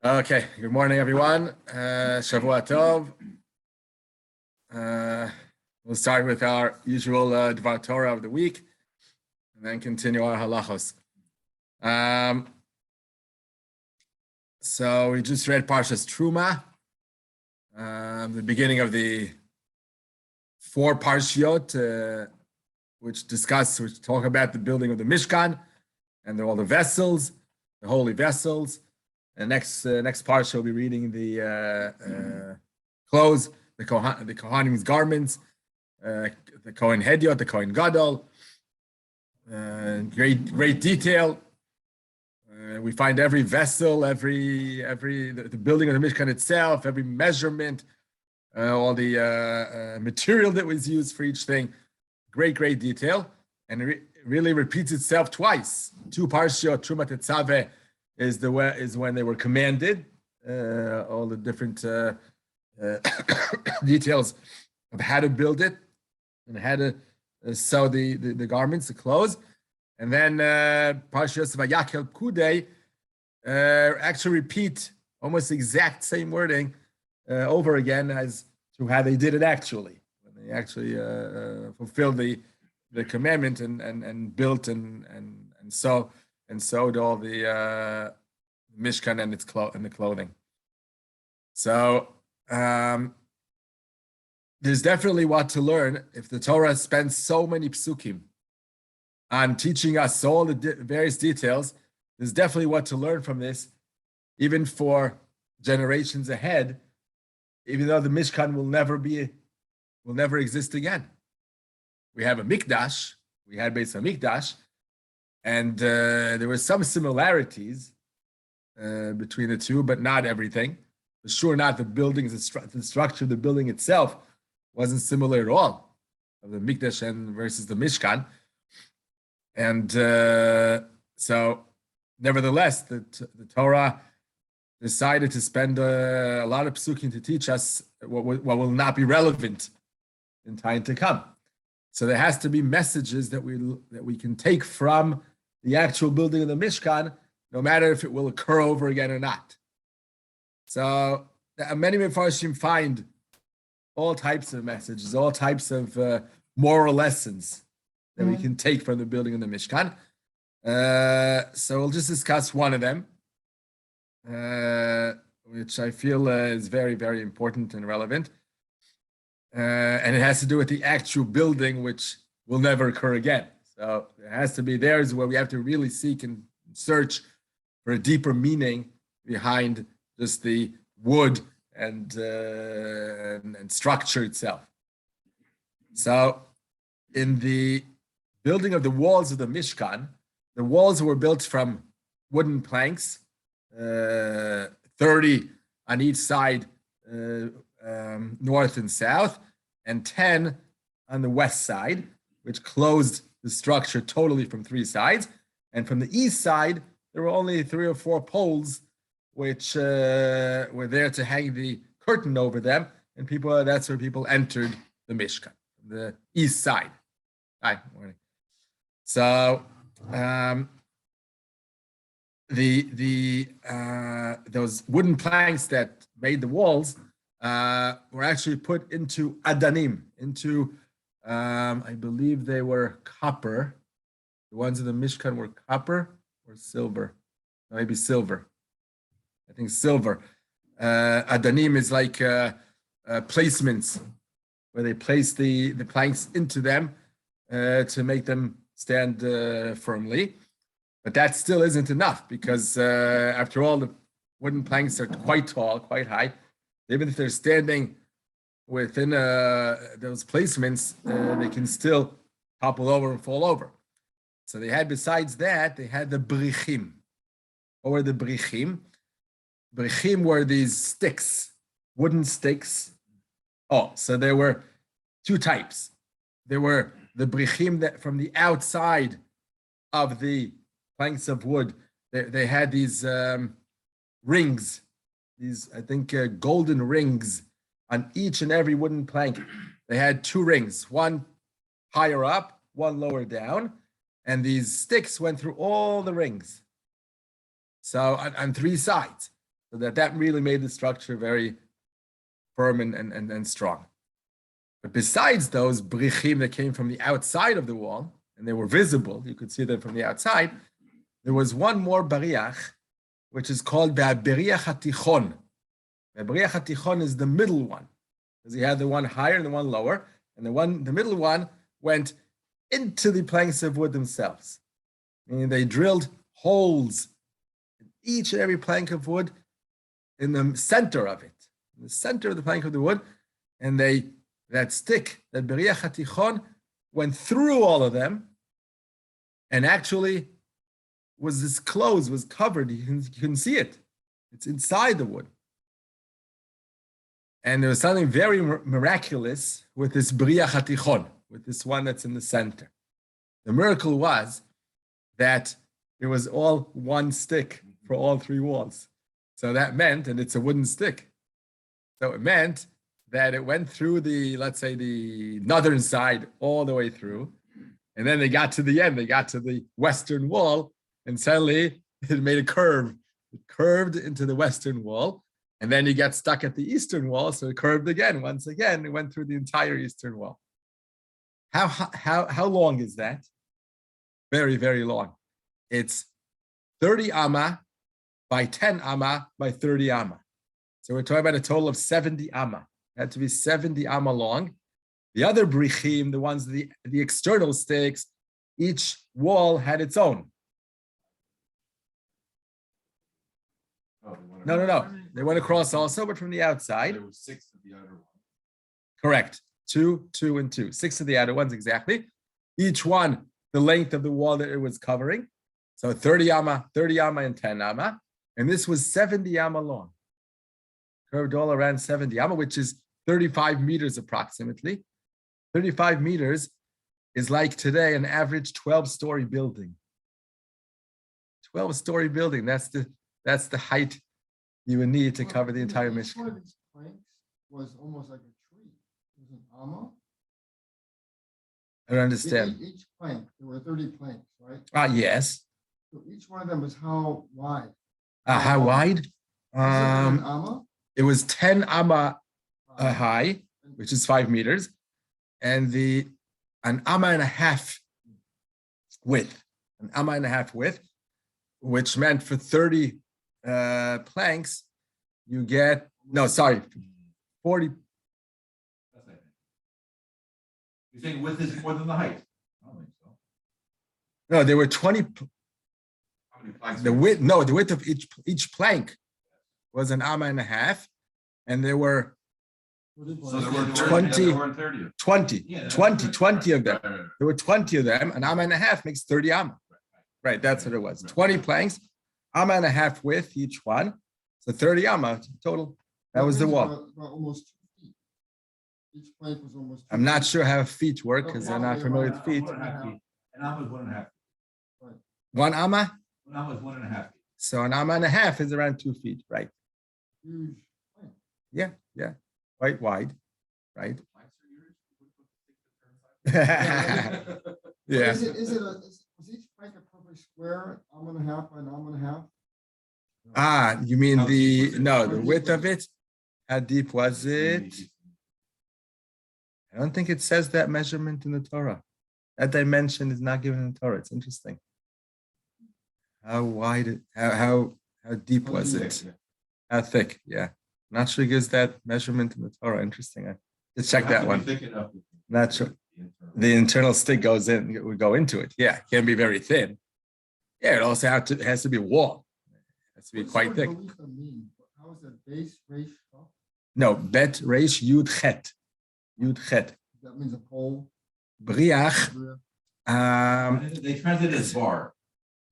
Okay, good morning, everyone. Shavua Tov. We'll start with our usual Dvar Torah of the week, and then continue our halachos. So we just read Parshas Trumah, the beginning of the four parshiot, which talk about the building of the Mishkan and all the vessels, the holy vessels. And next parsha we'll be reading the clothes, the Kohanim's garments, the Kohen Hediot, the Kohen Gadol. Great detail. We find every vessel, the building of the Mishkan itself, every measurement, all the material that was used for each thing. Great detail, and it really repeats itself twice. Two parshiot, Trumah Tetzaveh, is when they were commanded, all the different details of how to build it and how to sew the garments, the clothes. And then Parshas Vayakhel Pkudei actually repeat almost the exact same wording over again as to how they did it actually. When they actually fulfilled the commandment and built and sewed all the Mishkan and the clothing. So there's definitely what to learn if the Torah spends so many psukim on teaching us all the various details. There's definitely what to learn from this, even for generations ahead, even though the Mishkan will never exist again. We have a Mikdash, we had Beis HaMikdash, and there were some similarities between the two, but not everything. For sure, not the buildings, the structure of the building itself wasn't similar at all of the Mikdash versus the Mishkan. And so, nevertheless, the Torah decided to spend a lot of psukim to teach us what will not be relevant in time to come. So there has to be messages that we can take from the actual building of the Mishkan, no matter if it will occur over again or not. So many Mefarshim find all types of messages, all types of moral lessons that we can take from the building of the Mishkan. So we'll just discuss one of them, which I feel is very, very important and relevant. And it has to do with the actual building, which will never occur again. So it has to be there is where we have to really seek and search for a deeper meaning behind just the wood and structure itself. So in the building of the walls of the Mishkan, the walls were built from wooden planks, 30 on each side, north and south, and 10 on the west side, which closed the structure totally from three sides. And from the east side, there were only 3 or 4 poles, which were there to hang the curtain over them. And that's where people entered the Mishkan, the east side. Hi, morning. So those wooden planks that made the walls were actually put into adanim, I believe they were copper. The ones in the Mishkan were copper or silver, maybe silver. I think silver. Adanim is like placements where they place the planks into them to make them stand firmly. But that still isn't enough because after all, the wooden planks are quite tall, quite high. Even if they're standing within those placements, they can still topple over and fall over. So they had, besides that, they had the brichim. What were the brichim? Brichim were these sticks, wooden sticks. Oh, so there were 2 types. There were the brichim that from the outside of the planks of wood, they had these rings, these, I think, golden rings on each and every wooden plank. They had 2 rings, one higher up, one lower down, and these sticks went through all the rings. So on 3 sides. So that really made the structure very firm and strong. But besides those brichim that came from the outside of the wall, and they were visible, you could see them from the outside, there was one more bariach, which is called bariach hatichon. The bariach hatichon is the middle one, because you had the one higher and the one lower, and the middle one went into the planks of wood themselves. Meaning they drilled holes in each and every plank of wood in the center of it, in the center of the plank of the wood, and that stick, that bariach hatichon, went through all of them, and actually was covered. You can see it. It's inside the wood. And there was something very miraculous with this bariach hatichon, with this one that's in the center. The miracle was that it was all one stick for all three walls. So that meant, and it's a wooden stick, so it meant that it went through let's say the northern side all the way through, and then they got to the end, they got to the western wall, and suddenly it made a curve. It curved into the western wall, and then you got stuck at the eastern wall, so it curved again. Once again, it went through the entire eastern wall. How long is that? Very, very long. It's 30 amma by 10 amma by 30 amma. So we're talking about a total of 70 amma. It had to be 70 amma long. The other brichim, the ones, the external stakes, each wall had its own. No. They went across also, but from the outside. There were 6 of the outer ones. Correct. 2, 2, and 2. 6 of the outer ones, exactly. Each one, the length of the wall that it was covering. So 30 amma, and 10 amma. And this was 70 amma long. Curved all around 70 amma, which is 35 meters approximately. 35 meters is like today an average 12-story building. 12-story building. That's the height you would need to cover the entire Mishkan. One of these planks was almost like a tree. It was an amma. I don't understand. Each plank, there were 30 planks, Ah, right? yes. So each one of them was how wide? How wide? An amma? It was 10 amma high, which is 5 meters, and an amma and a half width. An amma and a half width, which meant for 30 planks, you get 40. You're saying width is more than the height? I don't think so. No, there were 20. How many planks? The width of each plank was an amma and a half, and there were So there were 20 there weren't 30. 20 Yeah, 20 of them. Right, right, right. There were 20 of them. An amma and a half makes 30 amma. Right, that's what it was. 20 planks, amma and a half width each one. So 30 amma total. That was the wall. About almost 2 feet. Each plank was almost 2 I'm not feet. sure how feet work because I'm not familiar with feet. 1.5 feet. An amma is 1.5 feet. One amma? An amma is 1.5 feet. So an amma and a half is around 2 feet, right? Huge plank. Yeah. Quite wide, right? Planks are yours? Yeah. Was each plank a perfect square, amma and a half by an amma and a half? Ah, you mean How deep was it? the width of it? How deep was it? I don't think it says that measurement in the Torah. That dimension is not given in the Torah. It's interesting. How wide, how deep was it? How thick? Yeah. Not sure it gives that measurement in the Torah. Interesting. Let's check that one. Not sure. The internal stick goes in, we go into it. Yeah, it can be very thin. Yeah, it also has to be warm. It has to be quite thick. How is that base, resh, top? No, bet, resh, yud, chet. Yud, chet. That means a pole. Briach. They translate it as bar.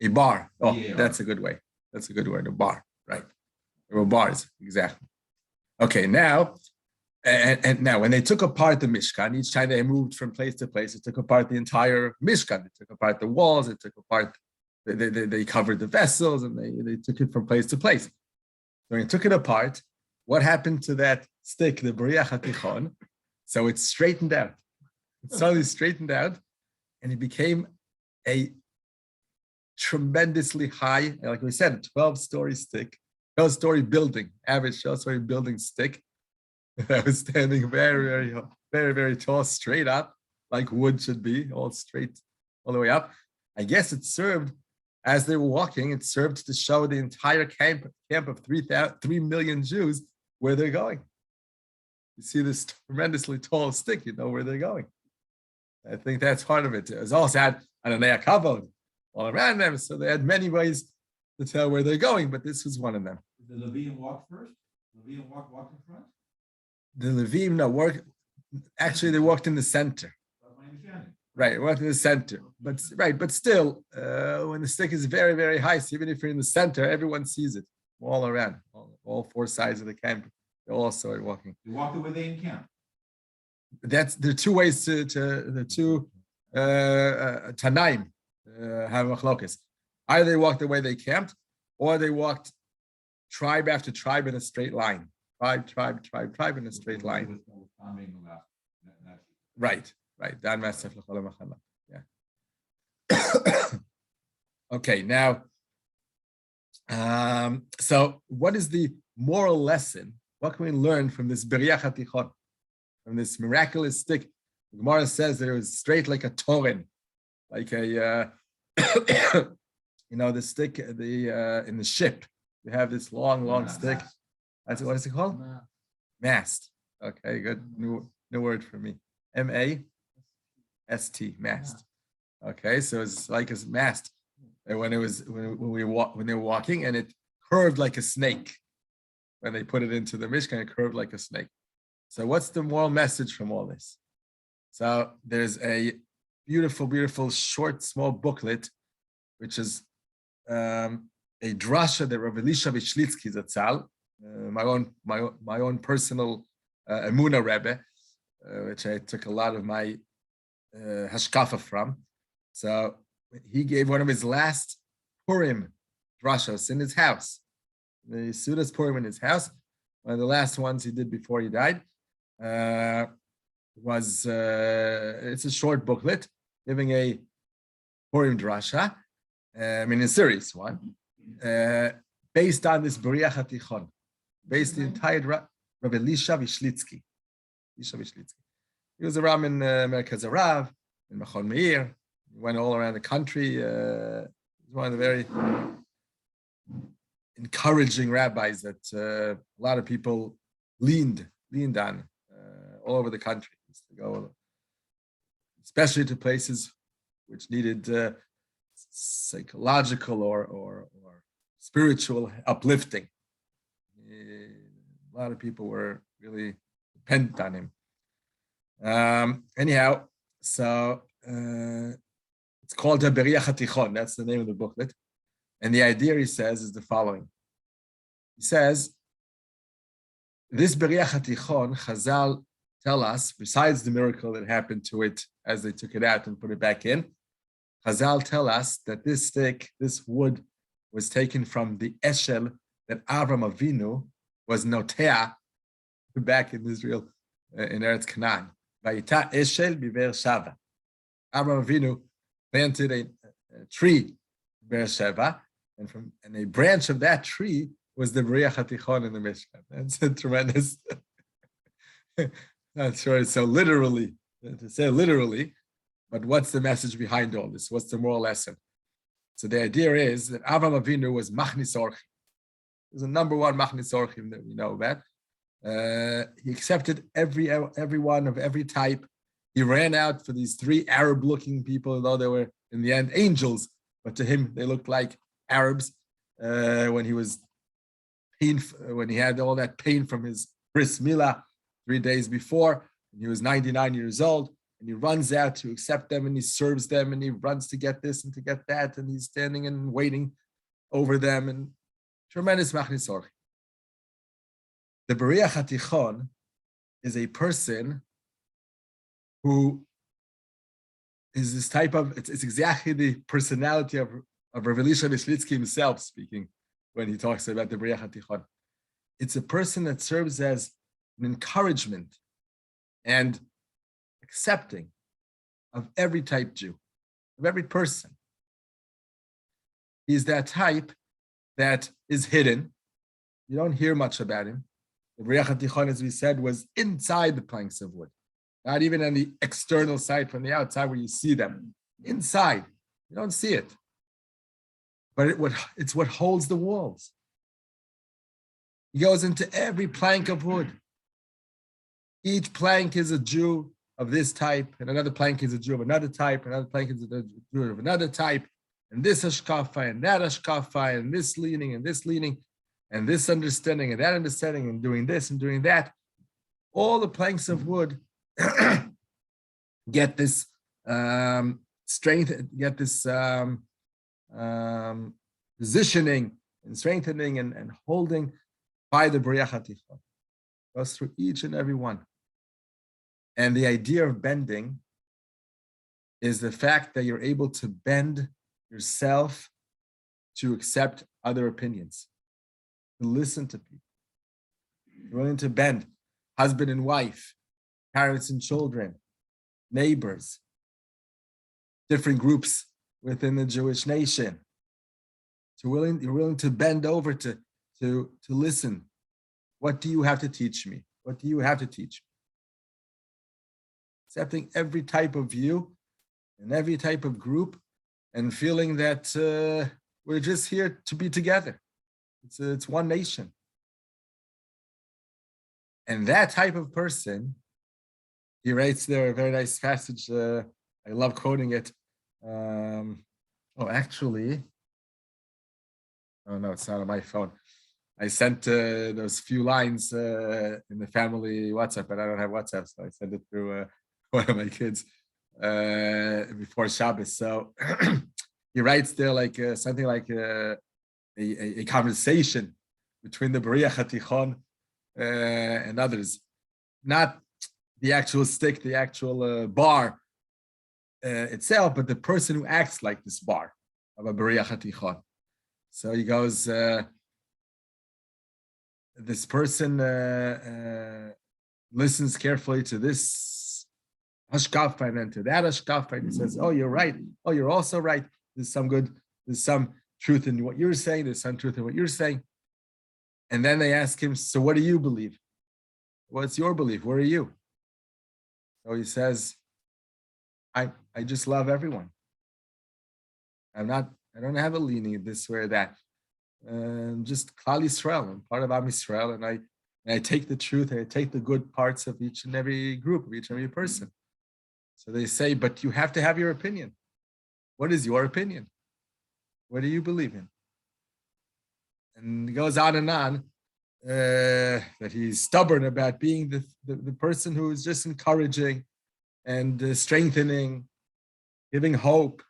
A bar. Oh, B-A-R. that's a good way. That's a good word. A bar, right? There were bars, exactly. Okay, now, and now when they took apart the Mishkan, each time they moved from place to place, it took apart the entire Mishkan. They took apart the walls. It took apart. They covered the vessels, and they took it from place to place. When they took it apart, what happened to that stick, the bariach hatichon? So it straightened out. It suddenly straightened out, and it became a tremendously high, like we said, 12-story stick, short-story building, average short-story building stick that was standing very tall, straight up, like wood should be, all straight, all the way up. I guess it served, as they were walking, it served to show the entire camp of 3 million Jews where they're going. You see this tremendously tall stick, you know where they're going. I think that's part of it. It was also had Ananei Kavod all around them, so they had many ways to tell where they're going, but this was one of them. Did the Levim walk first? The Levim walk in front? The Levim, actually they walked in the center. That's my understanding. Right, walked in the center. But still, when the stick is very high, so even if you're in the center, everyone sees it all around, all four sides of the camp. They all saw it walking. They walked the way they encamped. There are two ways to the two Tanaim have machlokes. Either they walked the way they camped, or they walked tribe after tribe in a straight line. Tribe in a straight line. Right. Dan Masef l'chol ha'machana. Yeah. Okay, now, so what is the moral lesson? What can we learn from this Beriach HaTichon, from this miraculous stick? The Gemara says that it was straight like a torin, like a, the stick in the ship. You have this long stick. That's what is it called? Mast. Okay, good. New word for me. M-A-S-T. Mast. Okay, so it's like a mast. And when they were walking, and it curved like a snake. When they put it into the Mishkan, it curved like a snake. So what's the moral message from all this? So there's a beautiful, short, small booklet, which is a drasha that Rav Elisha Vishlitsky Zatzal, my own personal Emunah Rebbe, which I took a lot of my hashkafa from. So he gave one of his last Purim drashos in his house. The Sudas Purim in his house. One of the last ones he did before he died was it's a short booklet giving a Purim drasha, a series one, based on this Beriach HaTichon, based the entire Rav Elisha Vishlitsky. He was a Ram in Merkaz Arav, in Machon Meir. He went all around the country. He was one of the very encouraging rabbis that a lot of people leaned on all over the country. He used to go, especially to places which needed psychological or spiritual uplifting. A lot of people were really dependent on him. Anyhow, so it's called Beriach HaTichon. That's the name of the booklet. And the idea, he says, is the following. He says, this Beriach HaTichon, Chazal tell us, besides the miracle that happened to it as they took it out and put it back in, Chazal tell us that this stick, this wood, was taken from the Eshel that Avram Avinu was notea back in Israel, in Eretz Canaan. Vayita Eshel Biver Shava. Avram Avinu planted a tree, Be'er Sheva, and a branch of that tree was the Beriach HaTichon in the Mishkan. That's a tremendous. Not sure it's so literally, to say literally, but what's the message behind all this? What's the moral lesson? So the idea is that Avram Avinu was Machnis Orchim. He was the number one Machnis Orchim that we know about. He accepted everyone of every type. He ran out for these three Arab-looking people, though they were in the end angels, but to him they looked like Arabs. When he had all that pain from his bris milah 3 days before, and he was 99 years old, and he runs out to accept them, and he serves them, and he runs to get this and to get that, and he's standing and waiting over them, and tremendous machnis orchim. The Beriach HaTichon is a person who is this type of, it's exactly the personality of Rav Elisha Vishlitsky himself speaking when he talks about the Beriach HaTichon. It's a person that serves as an encouragement and accepting of every type Jew, of every person. He's that type that is hidden, You don't hear much about him. The B'riach HaTichon, as we said, was inside the planks of wood, not even on the external side from the outside where you see them. Inside, you don't see it. But it's what holds the walls. He goes into every plank of wood. Each plank is a Jew of this type, and another plank is a Jew of another type, another plank is a Jew of another type, and this hashkafa, and that hashkafa, and this leaning, and this leaning, and this understanding, and that understanding, and doing this and doing that. All the planks of wood get this strength, get this positioning and strengthening and holding by the B'riach HaTichon. Goes through each and every one. And the idea of bending is the fact that you're able to bend yourself to accept other opinions, to listen to people. You're willing to bend husband and wife, parents and children, neighbors, different groups within the Jewish nation. You're willing to bend over to listen. What do you have to teach me? What do you have to teach me? Accepting every type of view and every type of group and feeling that we're just here to be together. It's one nation. And that type of person, he writes there a very nice passage. I love quoting it. Oh no, it's not on my phone. I sent those few lines in the family WhatsApp, but I don't have WhatsApp, so I sent it through one of my kids before Shabbat. So he writes there like something like a conversation between the B'riach HaTichon and others, not the actual stick, the actual bar itself, but the person who acts like this bar of a B'riach HaTichon. So he goes, this person listens carefully to this hashkafa and then to that hashkafa, and he says, oh, you're right. Oh, you're also right. There's some truth in what you're saying. There's some truth in what you're saying. And then they ask him, so what do you believe? What's your belief? Where are you? So he says, I just love everyone. I don't have a leaning this way or that. Just Klal Yisrael. I'm part of Am Yisrael, and I take the truth, and I take the good parts of each and every group, of each and every person. So they say, but you have to have your opinion. What is your opinion? What do you believe in? And it goes on and on that he's stubborn about being the person who is just encouraging and strengthening, giving hope,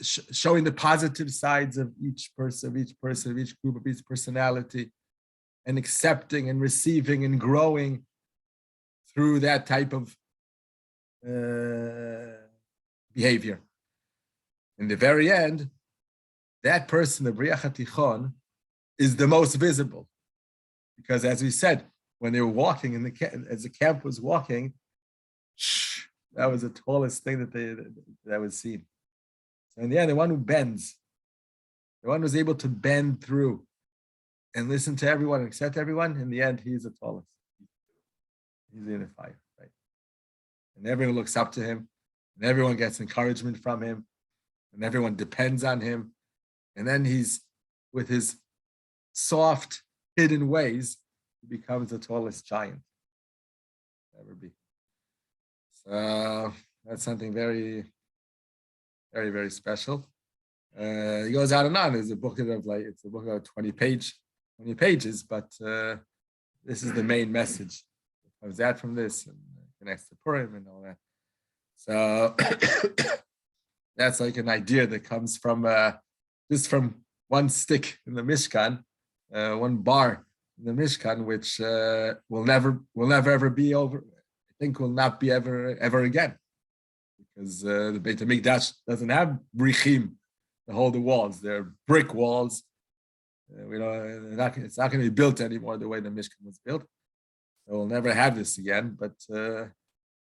showing the positive sides of each person, of each group, of each personality, and accepting and receiving and growing through that type of behavior. In the very end, that person, the B'riach HaTichon, is the most visible. Because as we said, when they were walking as the camp was walking, that was the tallest thing that was seen. So in the end, the one who bends, the one who's able to bend through and listen to everyone and accept everyone, in the end, he's the tallest. He's unified, right? And everyone looks up to him, and everyone gets encouragement from him, and everyone depends on him. And then he's, with his soft, hidden ways, he becomes the tallest giant ever be. So that's something very, very, very special. He goes on and on. It's a book of 20 pages, but this is the main message. It comes out from this and connects to Purim and all that. So that's like an idea that comes from just from one stick in the Mishkan, one bar in the Mishkan, which will never ever be over. I think will not be ever again, because the Beit HaMikdash doesn't have brichim to hold the walls. They're brick walls. It's not going to be built anymore the way the Mishkan was built. So we'll never have this again. But the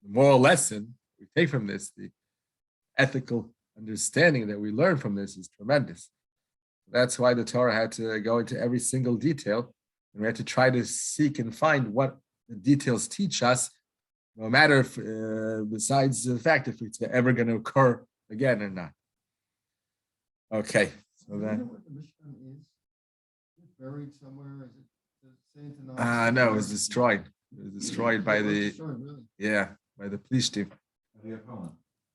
moral lesson we take from this, the ethical understanding that we learn from this, is tremendous. That's why the Torah had to go into every single detail, and we had to try to seek and find what the details teach us, no matter if, besides the fact if it's ever going to occur again or not. Okay, so Do you then. know what the Mishkan is? Is it buried somewhere? Is it saying to No, it was destroyed. It was destroyed by the Really? by the Plishtim. Leah Cohen.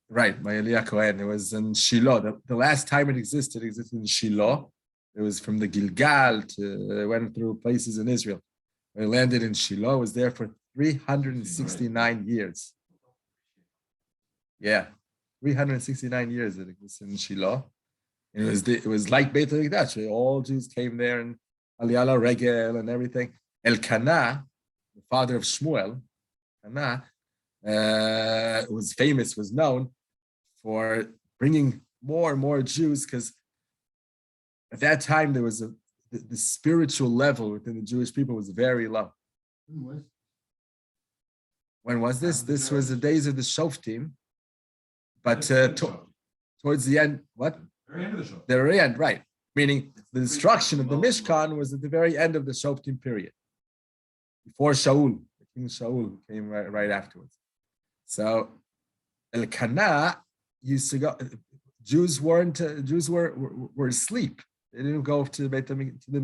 Right, by Eliah Cohen. It was in Shiloh. The last time it existed in Shiloh. It was from the Gilgal to went through places in Israel. It landed in Shiloh. It was there for 369 years. Yeah, 369 years it was in Shiloh. It was like Beit HaMikdash. All Jews came there and Aliyah Regel and everything. Elkanah, the father of Shmuel, Kana, was famous, was known for bringing more and more Jews, because at that time there was the spiritual level within the Jewish people was very low. When was this? This was the days of the Shoftim, but towards the end, what? Very end of the show. The very end, right? Meaning the destruction of the Mishkan was at the very end of the Shoftim period, before Shaul, the king Shaul came right afterwards. So Elkanah used to go. Jews were asleep. They didn't go to the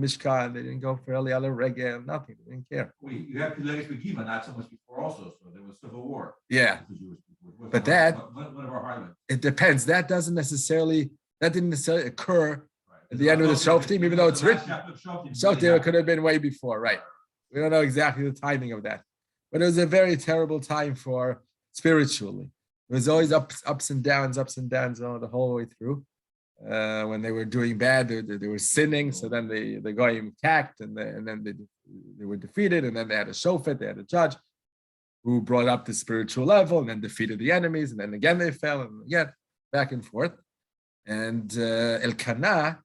Mishkan. They didn't go for Eliyah Regel. Nothing. They didn't care. Wait, you have Pilegesh Begiva not so much before also, so there was civil war. Yeah, but one of our highlights. it depends. That didn't necessarily occur at the end of the Shoftim, even though it's written. Shoftim could have been way before, right? We don't know exactly the timing of that, but it was a very terrible time for spiritually. It was always ups and downs the whole way through. When they were doing bad, they were sinning. So then the goyim attacked, and then they were defeated, and then they had a shofet, they had a judge who brought up the spiritual level, and then defeated the enemies, and then again they fell, and again back and forth. And Elkanah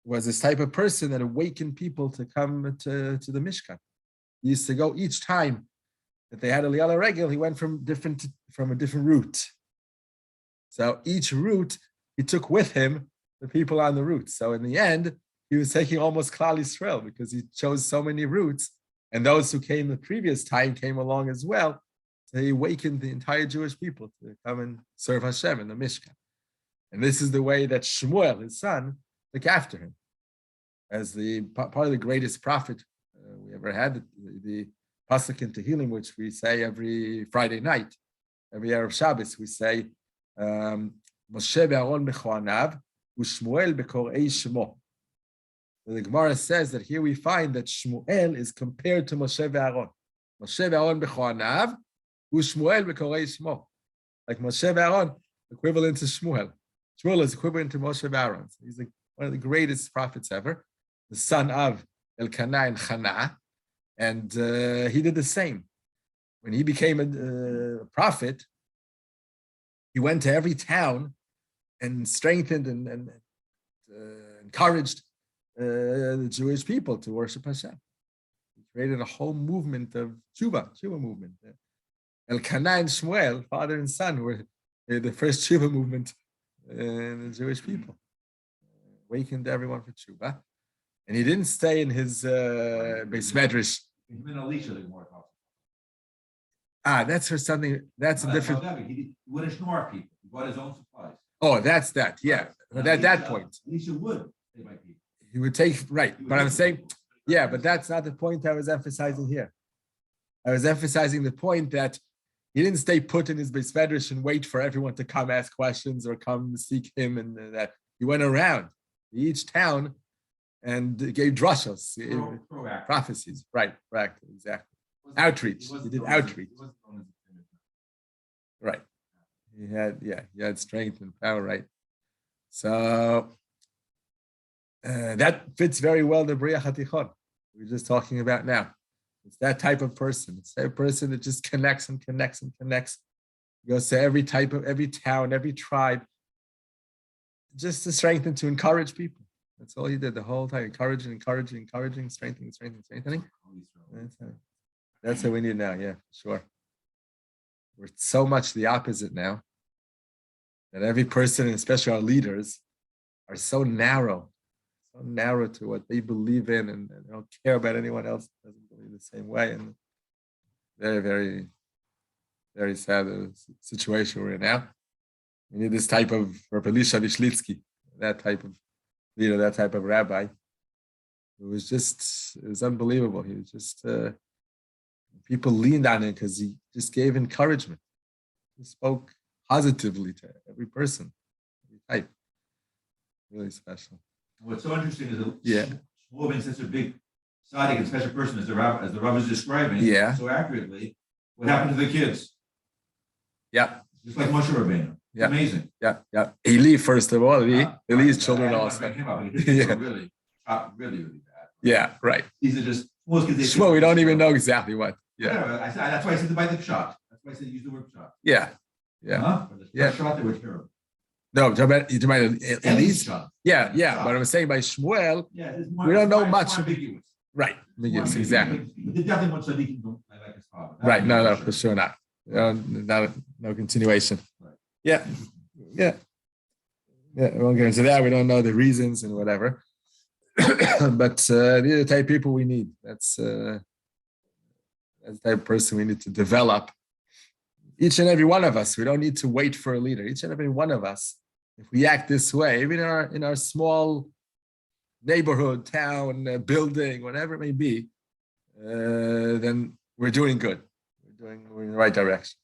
was this type of person that awakened people to come to the Mishkan. He used to go each time that they had a Aliyah Regel, he went from a different route. So each route he took with him the people on the route. So in the end, he was taking almost Klal Yisrael because he chose so many routes, and those who came the previous time came along as well. So he awakened the entire Jewish people to come and serve Hashem in the Mishkan. And this is the way that Shmuel, his son, took after him as probably the greatest prophet we ever had. The pasuk in Tehillim, which we say every Friday night, every Erev Shabbos, we say, Moshe ve'Aaron b'choanav, u'Shmuel b'korei shemo. The Gemara says that here we find that Shmuel is compared to Moshe ve'Aaron. Moshe ve'Aaron b'choanav, u'Shmuel b'korei shemo. Like Moshe ve'Aaron, equivalent to Shmuel. Shmuel is equivalent to Moshe ve'Aaron. So he's one of the greatest prophets ever, the son of Elkanah and Chana. And he did the same. When he became a prophet, he went to every town and strengthened and encouraged the Jewish people to worship Hashem. He created a whole movement of Tshuva movement. Elkanah and Shmuel, father and son, were the first Tshuva movement in the Jewish people. Awakened everyone for Tshuva. And he didn't stay in his Beis Medrash. That's for something. That's a different. He wouldn't ignore people. He bought his own supplies. Oh, that's that. Yeah, but at that point, Elisha would take my people. He would take right. But I'm saying, yeah, but that's not the point I was emphasizing here. I was emphasizing the point that he didn't stay put in his Beis Medrash and wait for everyone to come ask questions or come seek him, and that he went around each town and gave drushos, prophecies, right, exactly. Outreach. He did outreach. Right. He had strength and power, right? So that fits very well the Bria Hatichon we're just talking about now. It's that type of person. It's that person that just connects and connects and connects. He goes to every town, every tribe, just to strengthen, to encourage people. That's all he did the whole time, encouraging, strengthening. That's what we need now, yeah, sure. We're so much the opposite now, that every person, and especially our leaders, are so narrow narrow to what they believe in, and they don't care about anyone else that doesn't believe the same way. And very, very, very sad situation we're in now. We need this type of Rabbi Elisha Vishlitsky, that type of leader, that type of rabbi. It was unbelievable. He was just, people leaned on him because he just gave encouragement. He spoke positively to every person, every type. Really special. What's so interesting is that Yeah. Shmuel being such a big tzaddik and special person as the rabbi is describing so accurately, what happened to the kids? Yeah. Just like Moshe Rabbeinu. Yeah. Amazing. Yeah. Eli, first of all, Eli's children also. Yeah. Really, really bad. Yeah, right. These are just Shmuel, we don't even know exactly what. Yeah. That's why I said to buy the shot. That's why I said use the word shot. Yeah. Yeah. Huh? Yeah. Shot, they were terrible. No, you're talking about Eli's shot. Yeah. But I'm saying by Shmuel, More, we don't know more much. ambiguous. Right. Ambiguous, exactly. There's definitely one tzaddik don't like his father. Right. No, for sure not. No continuation. Right. Yeah. We won't get into that. We don't know the reasons and whatever. But these are the type of people we need. That's the type of person we need to develop. Each and every one of us. We don't need to wait for a leader. Each and every one of us, if we act this way, even in our small neighborhood, town, building, whatever it may be, then we're doing good. We're in the right direction.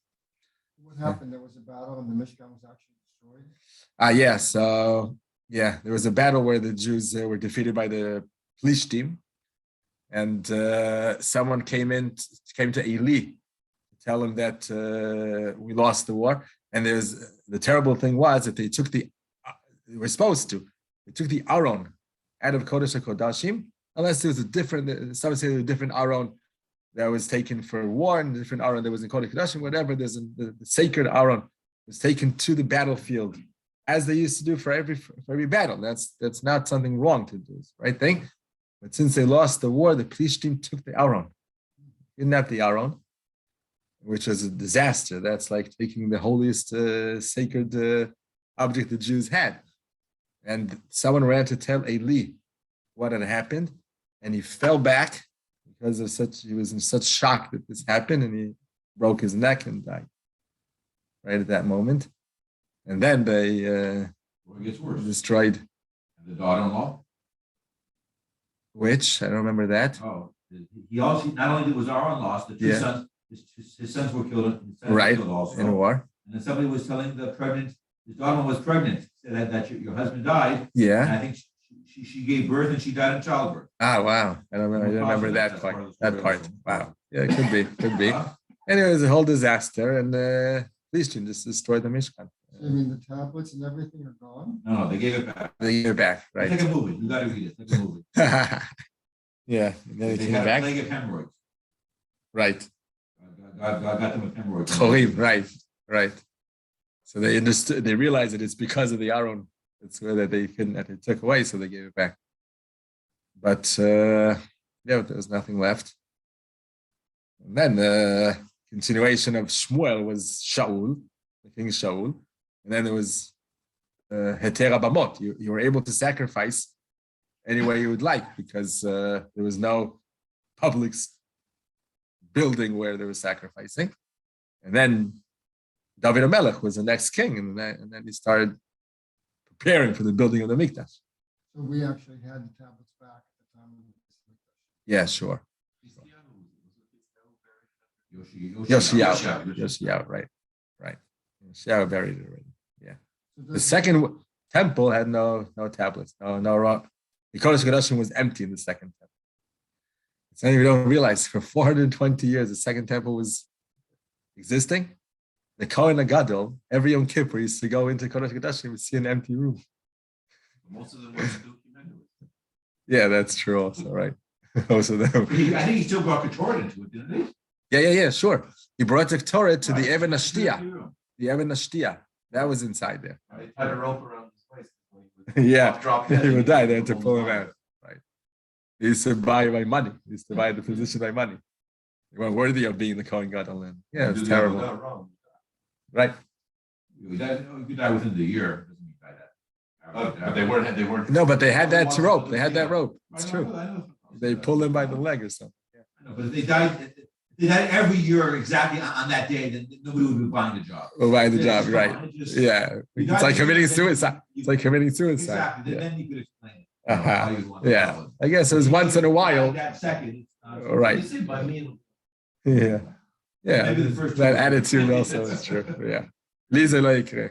What happened? There was a battle and the Mishkan was actually destroyed. There was a battle where the Jews were defeated by the Plishtim, and someone came to Eli to tell him that we lost the war. And the terrible thing was that they took they took the Aron out of Kodesh HaKodashim, unless there was some say a different Aron that was taken for war, and a different Aron that was in Kodesh HaKodashim, whatever. The sacred Aron was taken to the battlefield, as they used to do for every battle. That's not something wrong to do, it's the right thing. But since they lost the war, the Plishtim took the Aron, kidnapped the Aron, which was a disaster. That's like taking the holiest sacred object the Jews had. And someone ran to tell Eli what had happened, and he fell back because he was in such shock that this happened, and he broke his neck and died right at that moment. And then they It gets worse. destroyed. And the daughter-in-law? Which? I don't remember that. Oh, he also, not only was Aaron lost, the two sons, his sons were killed. Right, also. in a war. And then somebody was telling his daughter was pregnant, said that your husband died. Yeah. And I think she gave birth and she died in childbirth. Wow. I don't remember that part. That part. Wow. Yeah, it could be. Huh? Anyway, it was a whole disaster, and Plishtim just destroyed the Mishkan. So, I mean, the tablets and everything are gone. No, they gave it back. They gave it back, right? It's like a movie. You got to read it. It's like a movie. Yeah, and then it They came had a back. plague of hemorrhoids. Right. God got them with hemorrhoids. Chorim, right. So they understood, they realized that it's because of the Aron. It's where that they took away, so they gave it back. But there was nothing left. And then the continuation of Shmuel was Shaul, the king Shaul. And then there was Heter Abamot. You were able to sacrifice any way you would like, because there was no public building where they were sacrificing. And then David HaMelech was the next king, and then he started preparing for the building of the Mikdash. So we actually had the tablets back at the time of the Mikdash. Yeah, sure. Yoshiyahu. Yoshiyahu, right. Yoshiyahu buried it already. Yeah. So The does- second temple had no tablets, no rock. The Kodesh HaKodashim was empty in the second temple. It's something we don't realize. For 420 years, the second temple was existing. The Kohen HaGadol, every Yom Kippur, used to go into Kodesh HaKodashim and see an empty room. Most of them were documented. Yeah, that's true also, right? Most of them. I think he still brought the Torah into it, didn't he? Yeah, sure. He brought the Torah to the Even Right. Hashtia. The Even Hashtia. That was inside there. Right. Had a rope around his waist. Yeah, Drop he would die. They had to Pull pull him him out. Right. He used to buy by money. He used to buy the position by money. They weren't worthy of being the Kohen Gadol. And yeah, it was terrible. Right. You could die within the year. Doesn't mean die that But they weren't. No, but they had that rope. They had that rope. It's true. I know. They pulled him by the leg or something. I know, but if they died every year exactly on that day, then nobody would be buying the job. Or buying the job, Come right? on, Yeah. It's like committing suicide. It's like committing suicide. Exactly. Yeah. Then you could explain it. Uh-huh. Why you want to Yeah. follow it. I guess it was once in a while. That second. Right. Yeah. Yeah. Maybe the first That two. attitude also is true. Yeah. Lisa like. Yeah.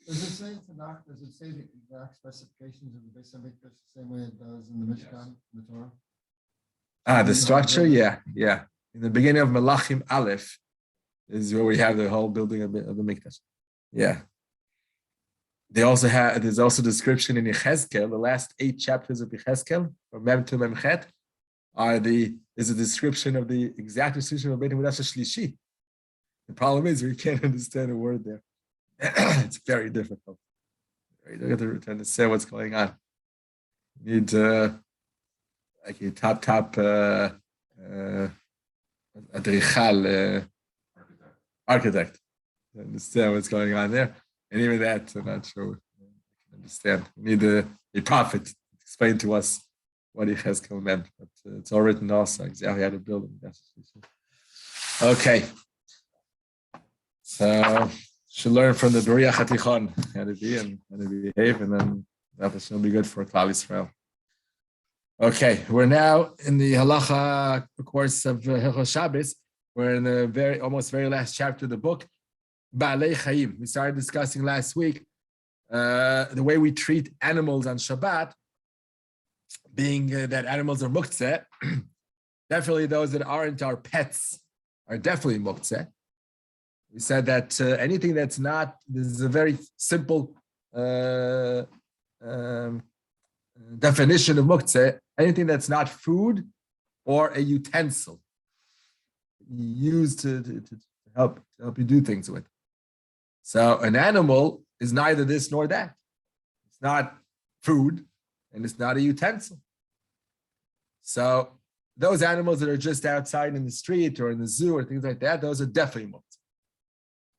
Does it say Tanakh, does it say the exact specifications of the Beis Hamikdash the same way it does in the Mishkan, the Torah? The structure, yeah. In the beginning of Malachim Aleph is where we have the whole building of the Mikdash. Yeah. There's also description in Yechezkel, the last 8 chapters of Yechezkel, from Mem to Memchet, is a description of the exact description of Beit HaMikdash Shlishi. The problem is we can't understand a word there. It's very difficult. Very difficult to understand what's going on. You need like a top adrichal architect to understand what's going on there. And even that, I'm not sure we can understand. We need a prophet to explain to us what Yechezkel meant. But it's all written also exactly how to build it. Okay. So should learn from the Beriach HaTichon how to be and how to behave, and then that will be good for Klal Yisrael. Okay, we're now in the halacha course of Hilchos Shabbos. We're in the almost very last chapter of the book, Ba'alei Chaim. We started discussing last week the way we treat animals on Shabbat, being that animals are muktzeh. Definitely those that aren't our pets are definitely muktzeh. We said that anything that's not, this is a very simple definition of muktzeh, anything that's not food or a utensil used to help you do things with. So an animal is neither this nor that. It's not food and it's not a utensil. So those animals that are just outside in the street or in the zoo or things like that, those are definitely muktzeh.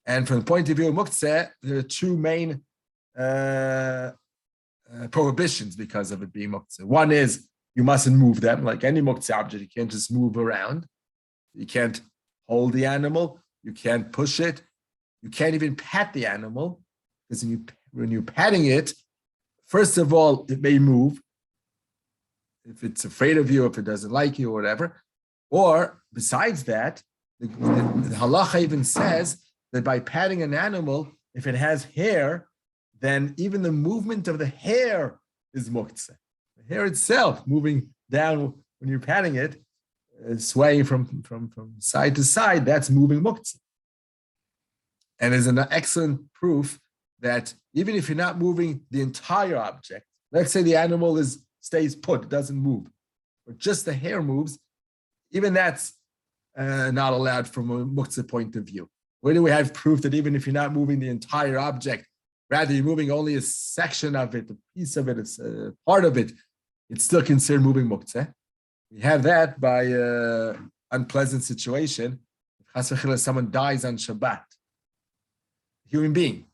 And from the point of view of muktzeh, there are 2 main prohibitions because of it being muktzeh. One is you mustn't move them, like any muktzeh object. You can't just move around. You can't hold the animal. You can't push it. You can't even pat the animal, because when you're patting it, first of all, it may move if it's afraid of you, if it doesn't like you, or whatever. Or besides that, the halacha even says that by patting an animal, if it has hair, then even the movement of the hair is muktzeh. The hair itself moving down when you're patting it, swaying from side to side, that's moving muktzeh. And there's an excellent proof that even if you're not moving the entire object, let's say the animal stays put, it doesn't move, but just the hair moves, even that's not allowed from a muktzeh point of view. Where do we have proof that even if you're not moving the entire object, rather you're moving only a section of it, a piece of it, a part of it, it's still considered moving muktzeh? We have that by unpleasant situation. If someone dies on Shabbat, human being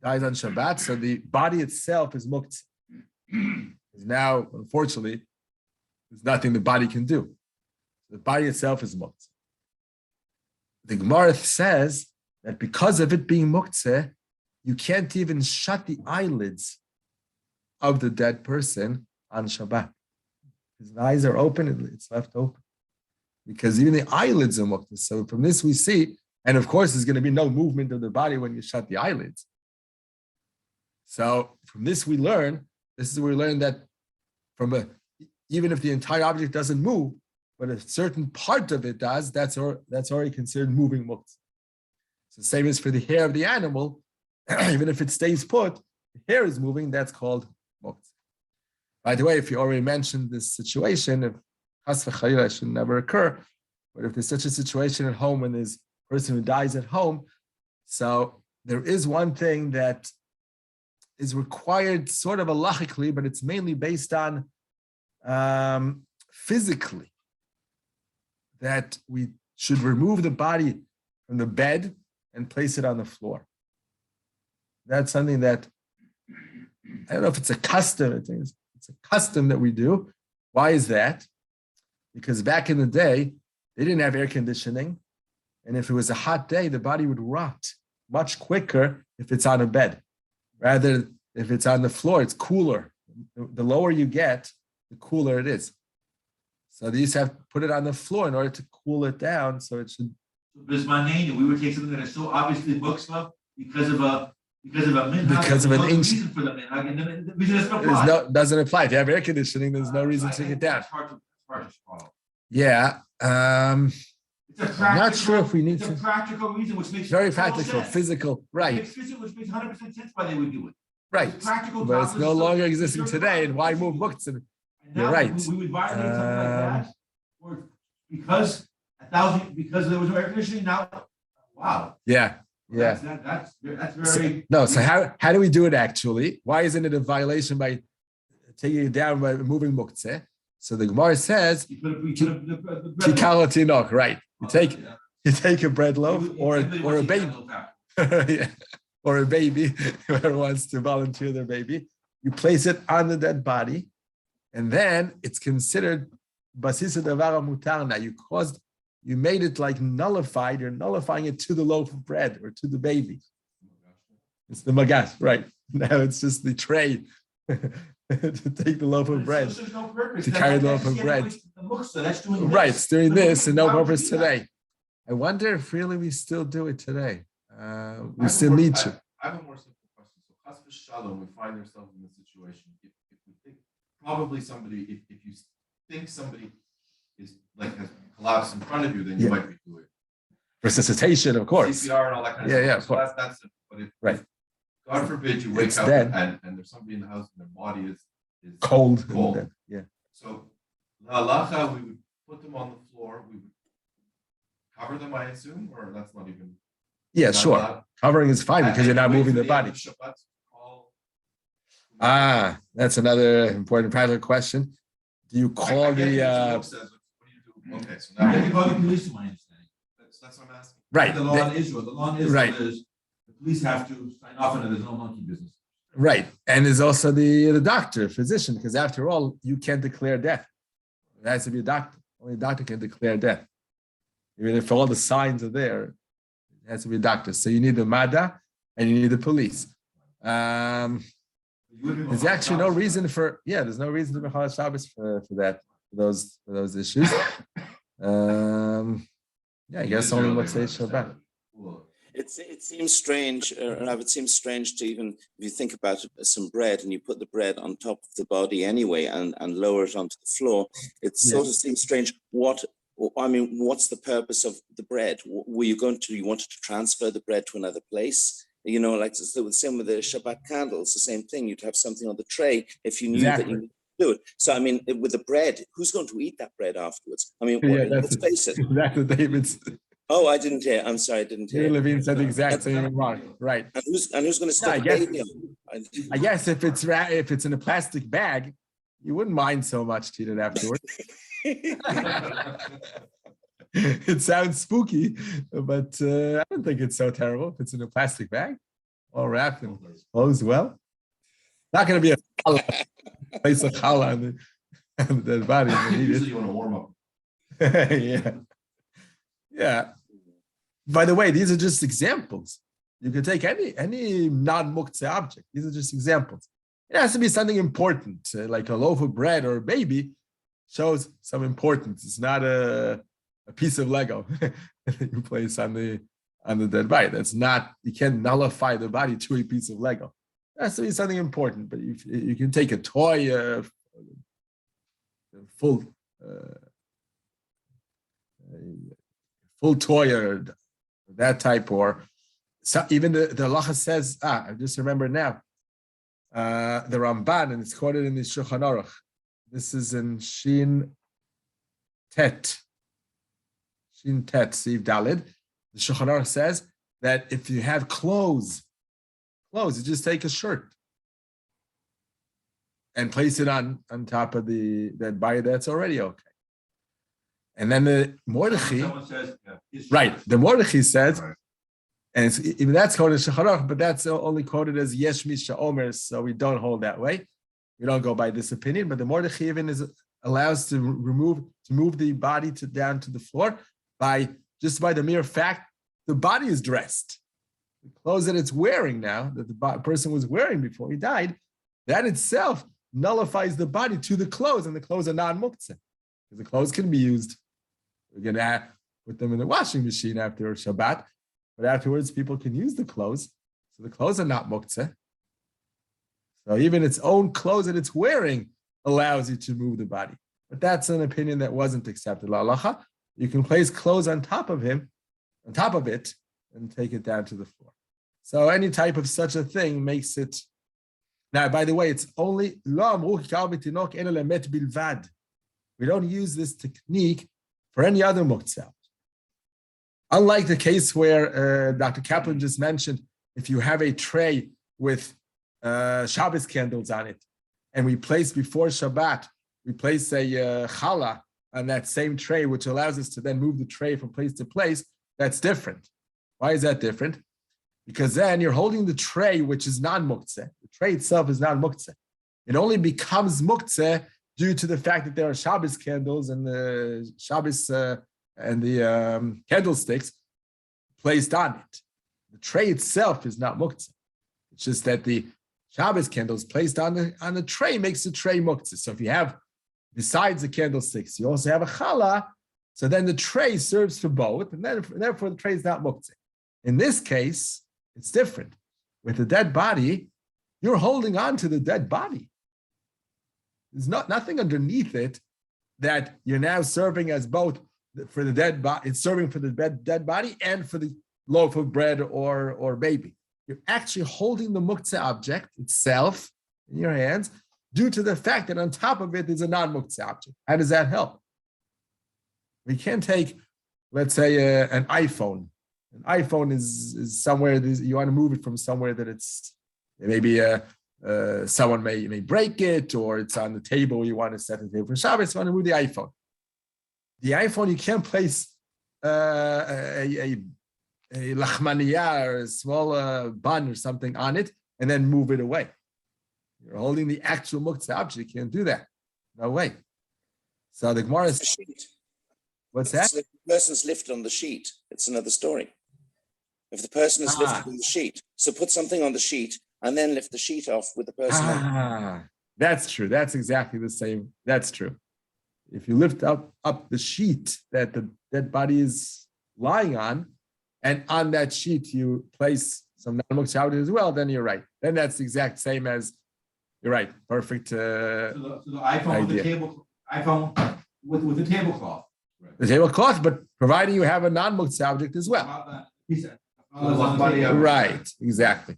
dies on Shabbat, so the body itself is muktzeh. Now, unfortunately, there's nothing the body can do. The body itself is muktzeh. The Gemara says that because of it being muktzeh, you can't even shut the eyelids of the dead person on Shabbat. His eyes are open, it's left open. Because even the eyelids are muktzeh. So from this we see, and of course there's going to be no movement of the body when you shut the eyelids. So from this we learn, that even if the entire object doesn't move, but a certain part of it does, that's already considered moving muktzeh. So same as for the hair of the animal, even if it stays put, the hair is moving, that's called muktzeh. By the way, if you already mentioned this situation, if chas v'chayila should never occur, but if there's such a situation at home when there's a person who dies at home, so there is one thing that is required sort of halachically, but it's mainly based on physically, that we should remove the body from the bed and place it on the floor. That's something that I don't know if it's a custom. I think it's a custom that we do. Why is that? Because back in the day, they didn't have air conditioning. And if it was a hot day, the body would rot much quicker if it's on a bed. Rather, if it's on the floor, it's cooler. The lower you get, the cooler it is. So they used to have to put it on the floor in order to cool it down. So it should. We would take something that is so obviously bookstuff because of an ancient. For the minhag, and the reason doesn't apply. Doesn't apply. If you have air conditioning, there's no reason to take it down. It's hard to follow. Yeah. I'm not sure if we need to. It's a practical reason, which makes very practical, physical, right? Which makes 100% sense why they would do it. Right. But it's no longer existing today, and why move books? You're right. We would violate something like that, or because there was no air conditioning. Now, wow. Yeah. Yeah. That's very. So how do we do it actually? Why isn't it a violation by taking it down by moving muktzeh? So the Gemara says, Kikala tinok, right? You take a bread loaf or a baby, yeah, or a baby, whoever wants to volunteer their baby. You place it on the dead body, and then it's considered basisa davara mutarna. You made it like nullified. You're nullifying it to the loaf of bread or to the baby. It's the magas, right? Now it's just the tray to take the loaf of bread, to carry the loaf of bread. Right, it's doing this and no purpose today. I wonder if really we still do it today. We still need to. I have a more simple question. So, chas v'shalom, we find ourselves in this situation. If we think probably somebody, if you think somebody is like has collapsed in front of you, then you might be doing resuscitation, of course. CPR and all that kind of stuff. Yeah, so that's it. But if God forbid you wake up and there's somebody in the house and their body is cold. Yeah. So la halacha, we would put them on the floor. We would cover them, I assume, or that's not even. Yeah, sure. Allowed. Covering is fine because you're not moving the body. That's another important practical question. Do you call the? What do you do? Okay, so now you call the police, to my understanding. That's what I'm asking. Right. The law in Israel. The law in Israel is the police have to sign off on it. There's no monkey business. Right, and there's also the doctor, physician, because after all, you can't declare death. It has to be a doctor. Only a doctor can declare death. Even if all the signs are there, it has to be a doctor. So you need the MADA and you need the police. There's actually no reason for there's no reason to Mechal Shabbos for that, for those issues. I guess only let's say Shabbat. It seems strange, Rav, it seems strange to even, if you think about it, some bread and you put the bread on top of the body anyway and lower it onto the floor. It sort of seems strange. What's the purpose of the bread? You wanted to transfer the bread to another place? You know, like the same with the Shabbat candles, the same thing. You'd have something on the tray if you knew that you do it. So, I mean, with the bread, who's going to eat that bread afterwards? I mean, let's face it. That's what David's. Oh, I didn't hear. I'm sorry, I didn't hear. Levine said the exact same remark. Right. And who's going to stuff baby on? I guess if it's in a plastic bag, you wouldn't mind so much to eat it afterwards. It sounds spooky, but I don't think it's so terrible if it's in a plastic bag, all wrapped and closed well. Not going to be a place of challah on the dead body. Usually you want to warm up. Yeah. By the way, these are just examples. You can take any non-muktzeh object. These are just examples. It has to be something important, like a loaf of bread or a baby shows some importance. It's not a piece of Lego you place on the dead body. That's not, you can't nullify the body to a piece of Lego. It has to be something important, but you can take a toy, full toy or that type, or even the halacha says, I just remember now, the Ramban, and it's quoted in the Shulchan Aruch. This is in Shin Tet, Siv Dalid. The Shulchan Aruch says that if you have clothes, you just take a shirt and place it on top of that body, that's already okay. And then the Mordechai, the Mordechai says, And even that's quoted Shacharach, but that's only quoted as Yesh Misha Omer, so we don't hold that way. We don't go by this opinion, but the Mordechai even allows to move the body down to the floor by the mere fact the body is dressed. The clothes that it's wearing now, that the person was wearing before he died, that itself nullifies the body to the clothes, and the clothes are non-muktzeh. Because the clothes can be used. We're going to put them in the washing machine after Shabbat, but afterwards people can use the clothes. So the clothes are not muktzeh. So even its own clothes that it's wearing allows you to move the body. But that's an opinion that wasn't accepted. La'alacha, you can place clothes on top of it, and take it down to the floor. So any type of such a thing makes it. Now, by the way, it's only we don't use this technique for any other muktzah. Unlike the case where Dr. Kaplan just mentioned, if you have a tray with Shabbos candles on it, and we place before Shabbat, we place a challah on that same tray, which allows us to then move the tray from place to place, that's different. Why is that different? Because then you're holding the tray, which is non-muktzeh. The tray itself is non-muktzeh. It only becomes muktzeh due to the fact that there are Shabbos candles and the Shabbos and the candlesticks placed on it. The tray itself is not muktzeh. It's just that the Shabbos candles placed on the tray makes the tray muktzeh. So if you have, besides the candlesticks, you also have a challah, so then the tray serves for both, and then therefore the tray is not muktzeh. In this case, it's different. With the dead body, you're holding on to the dead body. There's nothing underneath it that you're now serving as both for the dead body. It's serving for the dead body and for the loaf of bread or baby. You're actually holding the muktzeh object itself in your hands due to the fact that on top of it is a non-muktzeh object. How does that help? We can't take, let's say, an iPhone. An iPhone is somewhere, you want to move it from somewhere that it's, maybe someone may break it, or it's on the table, you want to set the table for Shabbos, you want to move the iPhone. The iPhone, you can't place a lachmaniya or a small bun or something on it and then move it away. You're holding the actual muktzeh object. You can't do that. No way. So the Gemara is. What's that? If the person's lifted on the sheet, it's another story. If the person is lifted on the sheet, so put something on the sheet and then lift the sheet off with the person on. That's true. That's exactly the same. That's true. If you lift up the sheet that the dead body is lying on, and on that sheet you place some non-muktzeh as well, then you're right. Then that's the exact same as, you're right. Perfect. So the iPhone idea. With the tablecloth. Right. The tablecloth, but providing you have a non-muktzeh object as well. Right, exactly.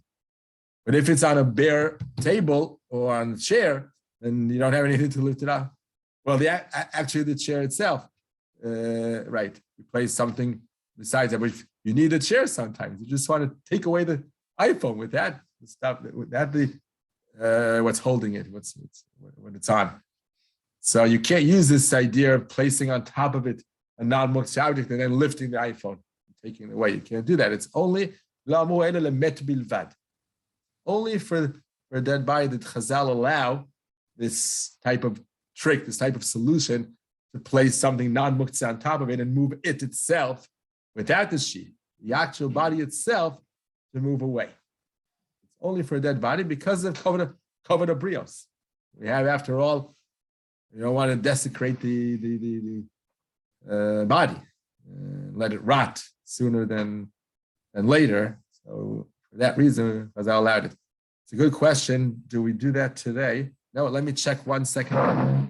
But if it's on a bare table or on a chair, then you don't have anything to lift it up. Well, actually the chair itself, right? You place something besides that, but you need a chair sometimes. You just want to take away the iPhone with that stuff, with that what's holding it, when it's on. So you can't use this idea of placing on top of it a non-muktzeh object and then lifting the iPhone and taking it away. You can't do that. It's only only for a dead body that Chazal allow this type of trick, this type of solution to place something non-muktzeh on top of it and move it itself without the sheet, the actual body itself, to move away. It's only for a dead body because of kavod brios. We have, after all, you don't want to desecrate the body, let it rot sooner than later. So for that reason, Chazal allowed it. It's a good question. Do we do that today? No, let me check 1 second.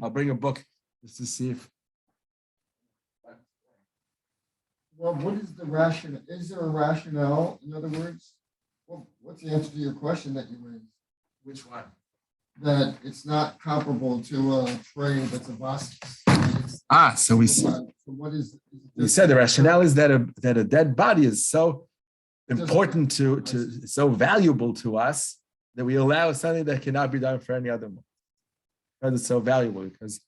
I'll bring a book just to see if. Well, what is the rationale? Is there a rationale? In other words, what's the answer to your question that you raised? Which one? That it's not comparable to a tray that's a basis. So we said the rationale is that a dead body is so important to so valuable to us that we allow something that cannot be done for any other one. Because it's so valuable. Because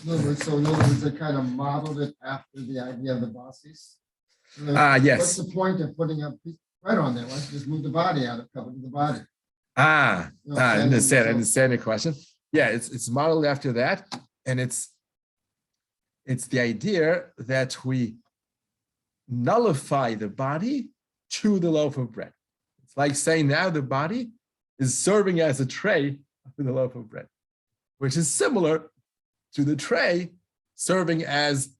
in other words, they kind of modeled it after the idea of the basis. What's Yes. the point of putting a piece of bread on there? Why don't you just move the body out of covering the body? I understand. I so- understand the question. Yeah, it's modeled after that, and it's the idea that we nullify the body to the loaf of bread. It's like saying now the body is serving as a tray for the loaf of bread, which is similar to the tray serving as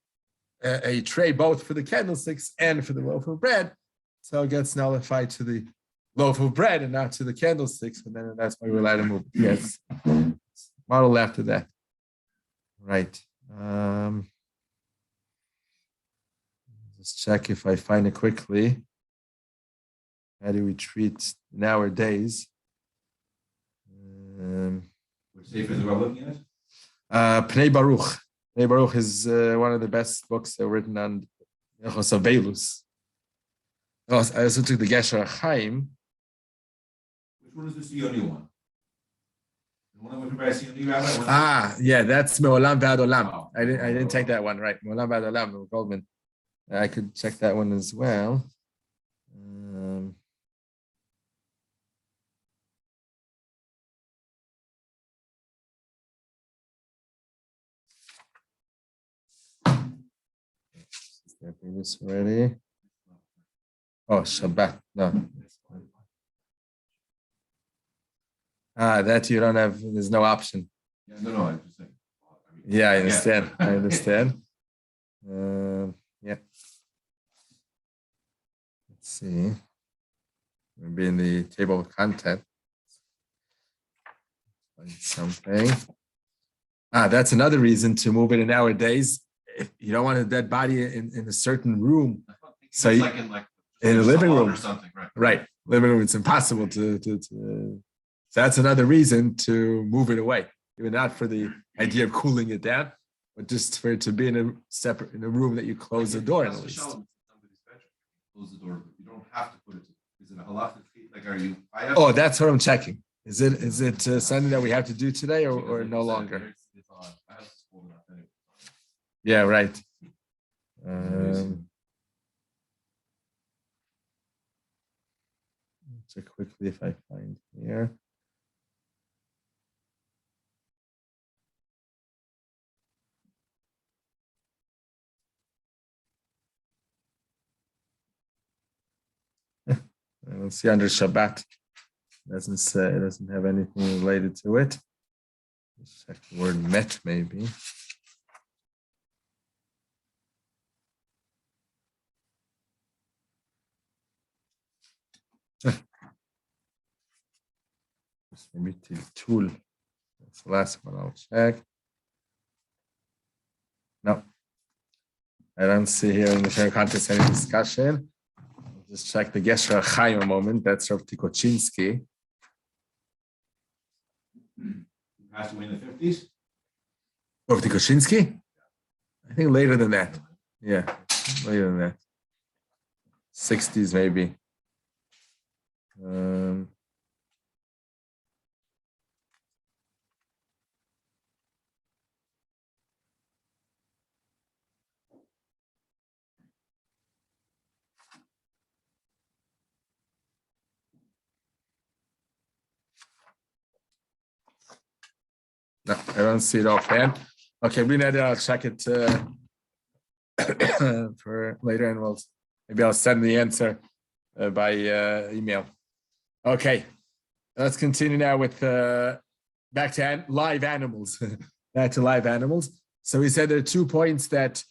a tray both for the candlesticks and for the loaf of bread. So it gets nullified to the loaf of bread and not to the candlesticks, and then that's why we're allowed to move. Yes, model after that. Right. Just check if I find it quickly. How do we treat nowadays? Which sefer is the Rav looking at? Pnei Baruch. Pnei Baruch is one of the best books that were written on Tirkhasha Beilus. I also took the Gesher Chaim. Which one is the Sioni one? The one that went by Sioni Rabbi? Yeah, that's Me'olam V'ad Olam. Oh. I didn't take that one, right? Me'olam V'ad Olam, Goldman. I could check that one as well. This already. Oh, Shabbat. No. That you don't have. There's no option. Yeah, no, I'm just saying. Yeah, I understand. I understand. Yeah. Let's see. Maybe in the table of content. Find something. That's another reason to move it in nowadays. If you don't want a dead body in a certain room, so It's you, like in the living salon room or something, right? right, living room, it's impossible to so that's another reason to move it away. Even not for the idea of cooling it down, but just for it to be in a room that you close the door in at least. Somebody's bedroom, close the door, but you don't have to put it. Is it a halachic? Like, are you? Oh, that's what I'm checking. Is it something that we have to do today or no longer? It's on. I have to pull it up anyway. Yeah, right. Check quickly if I find here. Let's see under Shabbat. Doesn't say, it doesn't have anything related to it. Let's check the word met maybe. Maybe tool. That's the last one I'll check. No. I don't see here in the share contest any discussion. I'll just check the Gesher Chaim a moment. That's Rav Tikochinsky. Passed away in the 50s? Rav Tikochinsky? I think later than that. Yeah, later than that. 60s maybe. No, I don't see it offhand. Okay, I'll check it for later, and maybe I'll send the answer by email. Okay, let's continue now with back to live animals. Back to live animals. So we said there are 2 points that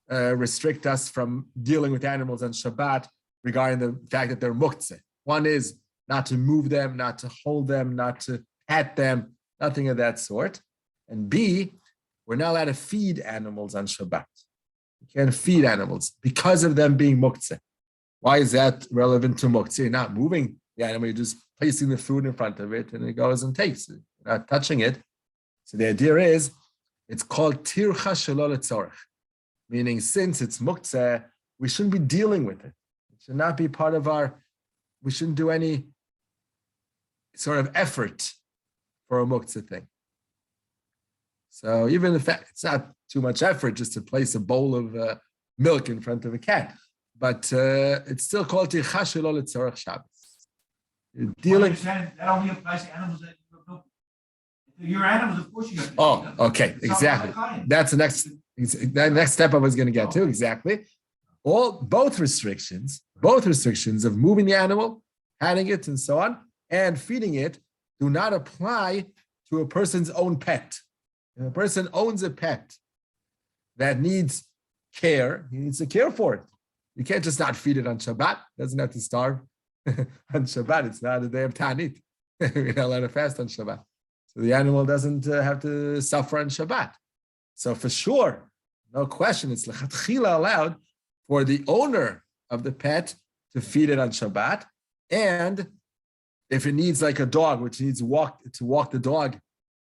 restrict us from dealing with animals on Shabbat regarding the fact that they're muktzeh. One is not to move them, not to hold them, not to pet them, nothing of that sort. And B, we're not allowed to feed animals on Shabbat. You can't feed animals because of them being muktzeh. Why is that relevant to muktzeh? You're not moving the animal, you're just placing the food in front of it and it goes and takes it. You're not touching it. So the idea is, it's called Tirkhasha lo letzorech, meaning since it's muktzeh, we shouldn't be dealing with it. It should not be part of we shouldn't do any sort of effort for a muktzeh thing. So even if it's not too much effort just to place a bowl of milk in front of a cat, but it's still called Tirkhasha lo letzorach Shabbos. You're dealing. That only applies to animals that your animals, of course, you have to. Oh, okay, exactly. That's the next step I was going to get to. Exactly. Both restrictions of moving the animal, patting it, and so on, and feeding it, do not apply to a person's own pet. If a person owns a pet that needs care, he needs to care for it. You can't just not feed it on Shabbat. It doesn't have to starve on Shabbat. It's not a day of Tanit. We're not allowed to fast on Shabbat. So the animal doesn't have to suffer on Shabbat. So for sure, no question, it's lechatchila allowed for the owner of the pet to feed it on Shabbat. And if it needs like a dog, which needs to walk the dog,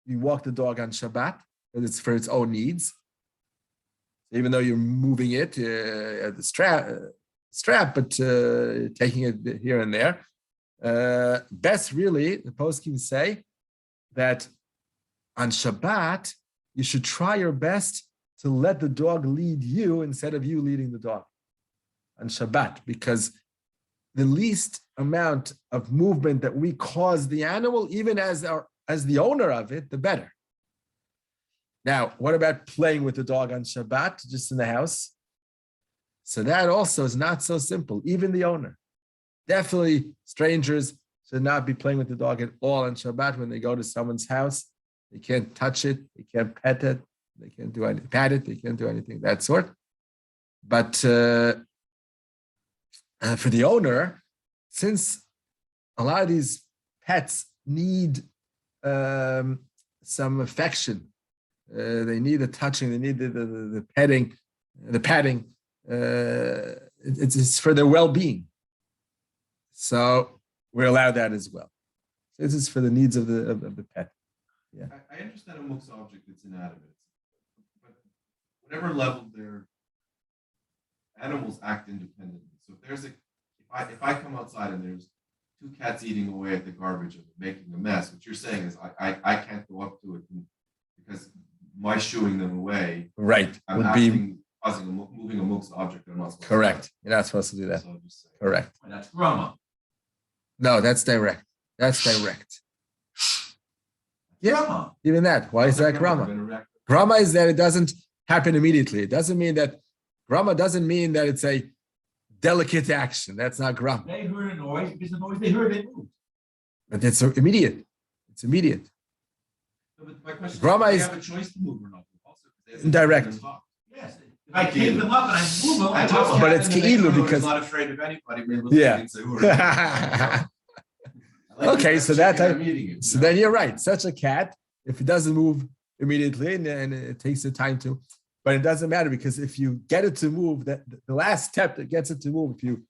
you walk the dog on Shabbat, because it's for its own needs. Even though you're moving it at the strap, but taking it here and there. Best really, the poskim say that on Shabbat, you should try your best to let the dog lead you instead of you leading the dog on Shabbat, because the least amount of movement that we cause the animal, even as the owner of it, the better. Now, what about playing with the dog on Shabbat, just in the house? So that also is not so simple, even the owner. Definitely strangers should not be playing with the dog at all on Shabbat when they go to someone's house. They can't touch it, they can't pet it, they can't do anything, pat it, they can't do anything of that sort. But for the owner, since a lot of these pets need some affection, they need the touching, they need the petting, the patting. It's for their well-being. So we're allowed that as well. So this is for the needs of the pet. Yeah. I understand a muktzah object that's inanimate, but whatever level their animals act independently. So if there's if I come outside and there's two cats eating away at the garbage and making a mess, what you're saying is I can't go up to it because my shooing them away, right, I'm would acting, causing moving a muktzah object that I'm not supposed correct. to. You're not supposed to do that. So just Correct. And that's Trumah. No, that's direct. That's direct. Yeah, Trumah. even that. Why is that grama? Grama is that it doesn't happen immediately. It doesn't mean that grama doesn't mean that it's a delicate action. That's not grama. They heard a noise because the noise they heard, they moved. But it's immediate. It's immediate. So, but my question Grama is, is they have a choice to move or not? Also, they have indirect. Yes. If I take them up and I move them, But it's keilu because not afraid of anybody. Yeah. Okay, so so then you're right. Such a cat, if it doesn't move immediately, and it takes the time to, but it doesn't matter because if you get it to move, that the last step that gets it to move, if you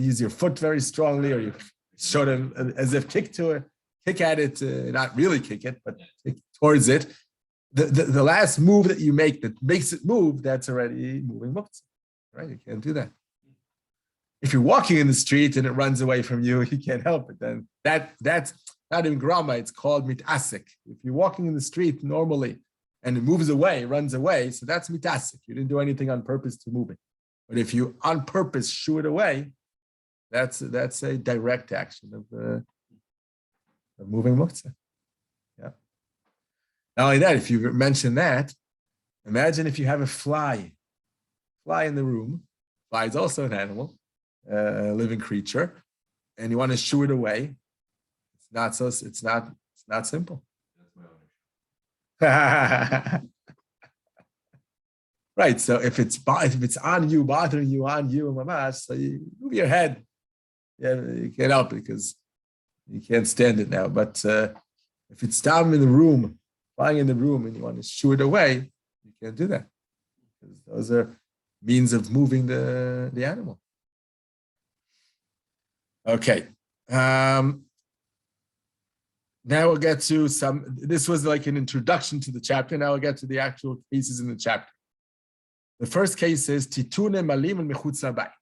use your foot very strongly, or you sort of as if kick at it, not really kick it, but kick towards it. The last move that you make that makes it move, that's already moving muktzah, right? You can't do that. If you're walking in the street and it runs away from you, you can't help it. Then that's not in grama, it's called mitasik. If you're walking in the street normally and it moves away, runs away, so that's mitasik. You didn't do anything on purpose to move it. But if you on purpose shoo it away, that's a direct action of moving muktzah. Yeah. Not only that, if you mention that, imagine if you have a fly in the room. Fly is also an animal. A living creature, and you want to shoo it away. It's not simple. Right. So if it's on you, bothering you, mamash, so you move your head. Yeah, you can't help it because you can't stand it now. But if it's down in the room, lying in the room, and you want to shoo it away, you can't do that because those are means of moving the animal. Okay. Now we'll get to this was like an introduction to the chapter. Now we'll get to the actual cases in the chapter. The first case is Titune Malim and Mechutz Habayit.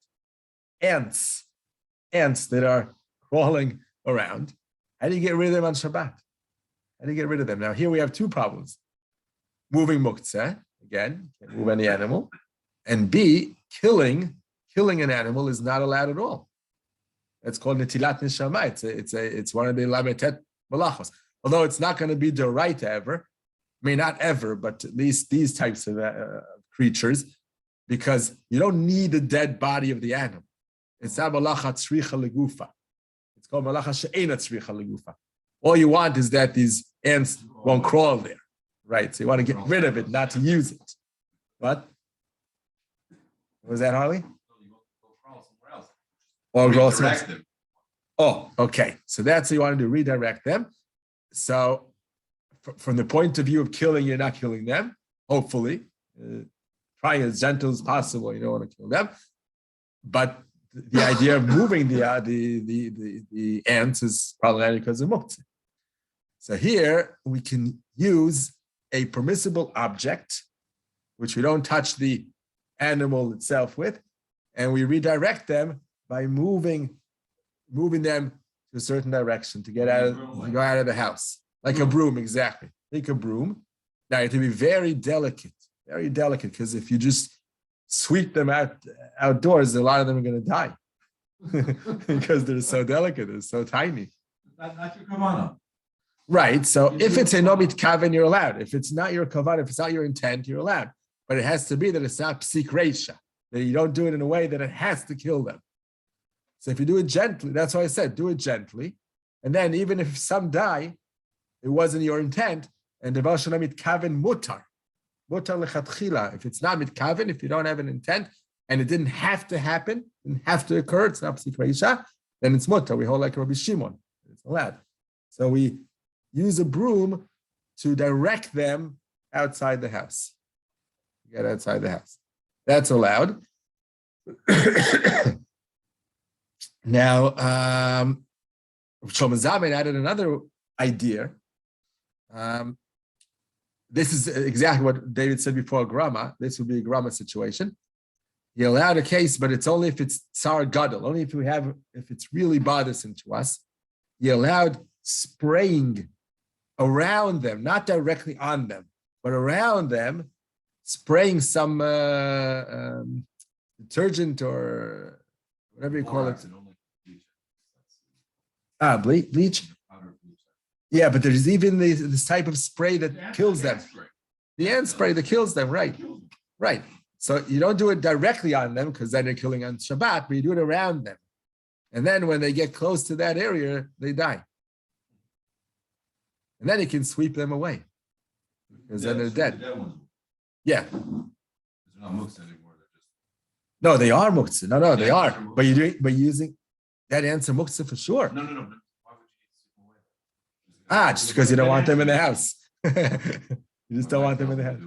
Ants that are crawling around. How do you get rid of them on Shabbat? How do you get rid of them? Now here we have two problems. Moving muktzah, again, can't move any animal. And B, killing an animal is not allowed at all. That's called netilat neshama. It's one of the lametet malachos. Although it's not going to be the right ever, not ever, but at least these types of creatures, because you don't need the dead body of the animal. It's not malacha tzricha legufa. It's called malacha she'ena tzricha legufa. All you want is that these ants won't crawl there, right? So you want to get rid of it, not to use it. What was that, Harley? Or grow somewhere. Oh, okay. So that's what you want to do, redirect them. So from the point of view of killing, you're not killing them, hopefully. Trying as gentle as possible, you don't want to kill them. But the idea of moving the ants is problematic because of muktzah. So here we can use a permissible object, which we don't touch the animal itself with, and we redirect them by moving them to a certain direction to go out of the house, like a broom. Exactly, take a broom. Now you have to be very delicate, because if you just sweep them outdoors, a lot of them are going to die because they're so delicate, they're so tiny. Not your kavanah. Right. So if it's a nomit kaven, you're allowed. If it's not your kavanah, if it's not your intent, you're allowed. But it has to be that it's not psik reisha, that you don't do it in a way that it has to kill them. So if you do it gently, that's why I said do it gently. And then even if some die, it wasn't your intent. And the Baal mit kaven mutar lechatchila. If it's not mit kaven, if you don't have an intent and it didn't have to happen, didn't have to occur, it's not psik reisha, then it's mutar. We hold like Rabbi Shimon. It's allowed. So we use a broom to direct them outside the house. Get outside the house. That's allowed. Now, Shlomo Zalman added another idea. This is exactly what David said before grama. This would be a grama situation. He allowed a case, but it's only if it's tsar gadol, only if it's really bothersome to us. He allowed spraying around them, not directly on them, but around them, spraying some detergent or whatever you call it. Bleach. Yeah, but there's even this type of spray that kills them. The ant spray that kills them, right? Right. So you don't do it directly on them because then you're killing on Shabbat, but you do it around them. And then when they get close to that area, they die. And then you can sweep them away because then they're dead. Yeah. No, they are muktzah. No, they are. But you're using that answer muktzah for sure. No. Why would you need to sweep them away? Just because you don't want them in the house. You just don't want them in the house.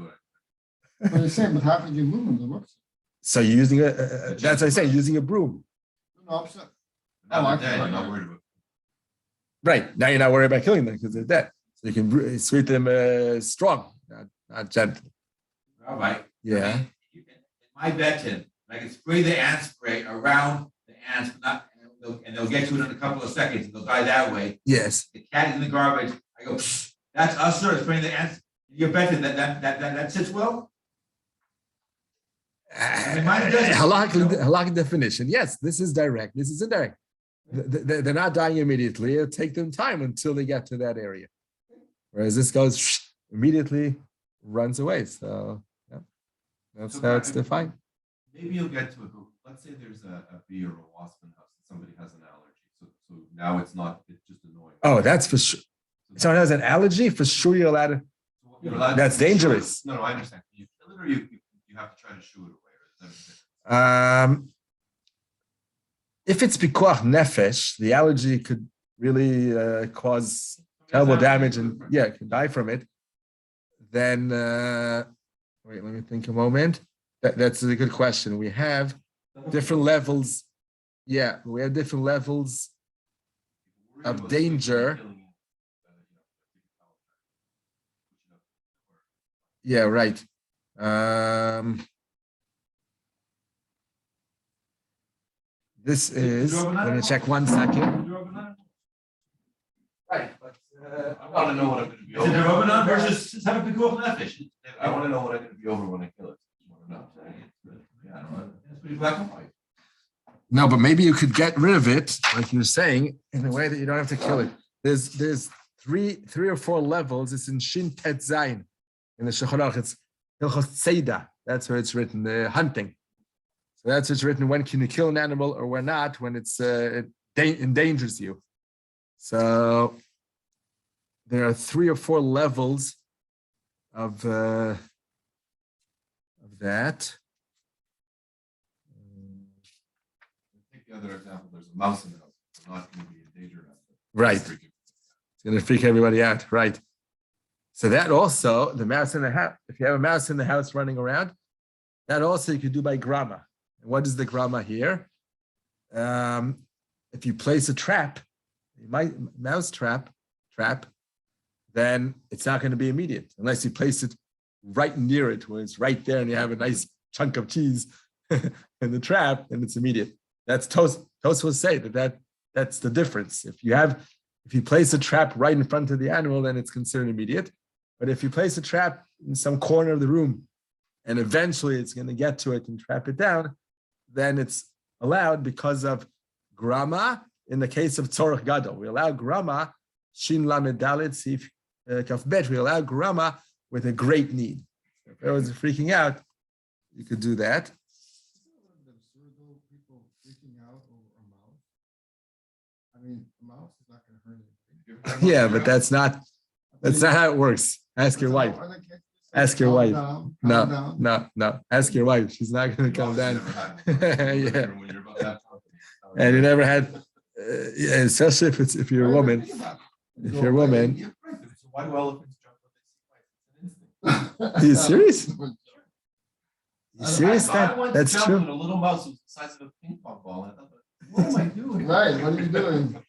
But I'm saying, but how could you move them? The muktzah? So you're using that's what I say, using a broom. No, I'm sorry. Now they're dead, you're not worried about it. Right. Now you're not worried about killing them because they're dead. So you can sweep them strong, not gentle. All right. Yeah. In my bedroom, I can spray the ant spray around the ants, but and they'll get to it in a couple of seconds, and they'll die that way. Yes. The cat is in the garbage. I go, psh, that's us, sir. Spraying the ants. Your bedroom, that sits well. Halakhic definition. Yes, this is direct. This is indirect. They're not dying immediately. It'll take them time until they get to that area. Whereas this goes immediately, runs away. So yeah, that's how it's defined. Maybe you'll get to it. Let's say there's a bee or a wasp in the house and somebody has an allergy. So now it's just annoying. Oh, that's for sure. If someone has an allergy, for sure you're allowed to. That's dangerous. No, I understand. Can you kill it or you have to try to shoo it away? If it's pikuach nefesh, the allergy could really cause terrible damage and can die from it. Then wait, let me think a moment. That's a good question. We have different levels. Yeah, we have different levels of danger. Yeah, right. This is, let me check 1 second. Right, but I want to know what I'm going to be Is it the over. Rabbanan versus having pikuach nefesh? I want to know what I'm going to be over when I kill it. I want to know. pretty black and white. No, but maybe you could get rid of it, like you're saying, in a way that you don't have to kill it. There's three or four levels. It's in Shin Tet Zayin. In the Shulchan Aruch, it's Hilchos Tzeidah. That's where it's written, the hunting. So that's what's written, when can you kill an animal or when not, when it endangers you. So there are 3 or 4 levels of that. Take the other example, there's a mouse in the house, it's not going to be endangered. Right. It's going to freak everybody out, right? So that also, the mouse in the house, if you have a mouse in the house running around, that also you could do by grama. And what is the grama here? If you place a trap, mouse trap, then it's not going to be immediate unless you place it right near it, where it's right there and you have a nice chunk of cheese in the trap, and it's immediate. That's Tos will say that's the difference. If you place a trap right in front of the animal, then it's considered immediate. But if you place a trap in some corner of the room and eventually it's going to get to it and trap it down, then it's allowed because of grama. In the case of tzorach gadol, we allow grama, shin lamed dalet sif kaf bet. We allow grama with a great need. If everyone's freaking out, you could do that. People freaking out over a mouse. I mean, a mouse is not going to hurt anything. Yeah, but that's not how it works. Ask your wife. Ask your wife. No. Ask your wife. She's not going to come down. Yeah. And you never had, especially if you're a woman. If you're a woman. Why do elephants jump when they see mice? It's an instinct. Are you serious? You serious? That's true. A little mouse was the size of a ping pong ball. And I thought, what am I doing? Right. What are you doing? And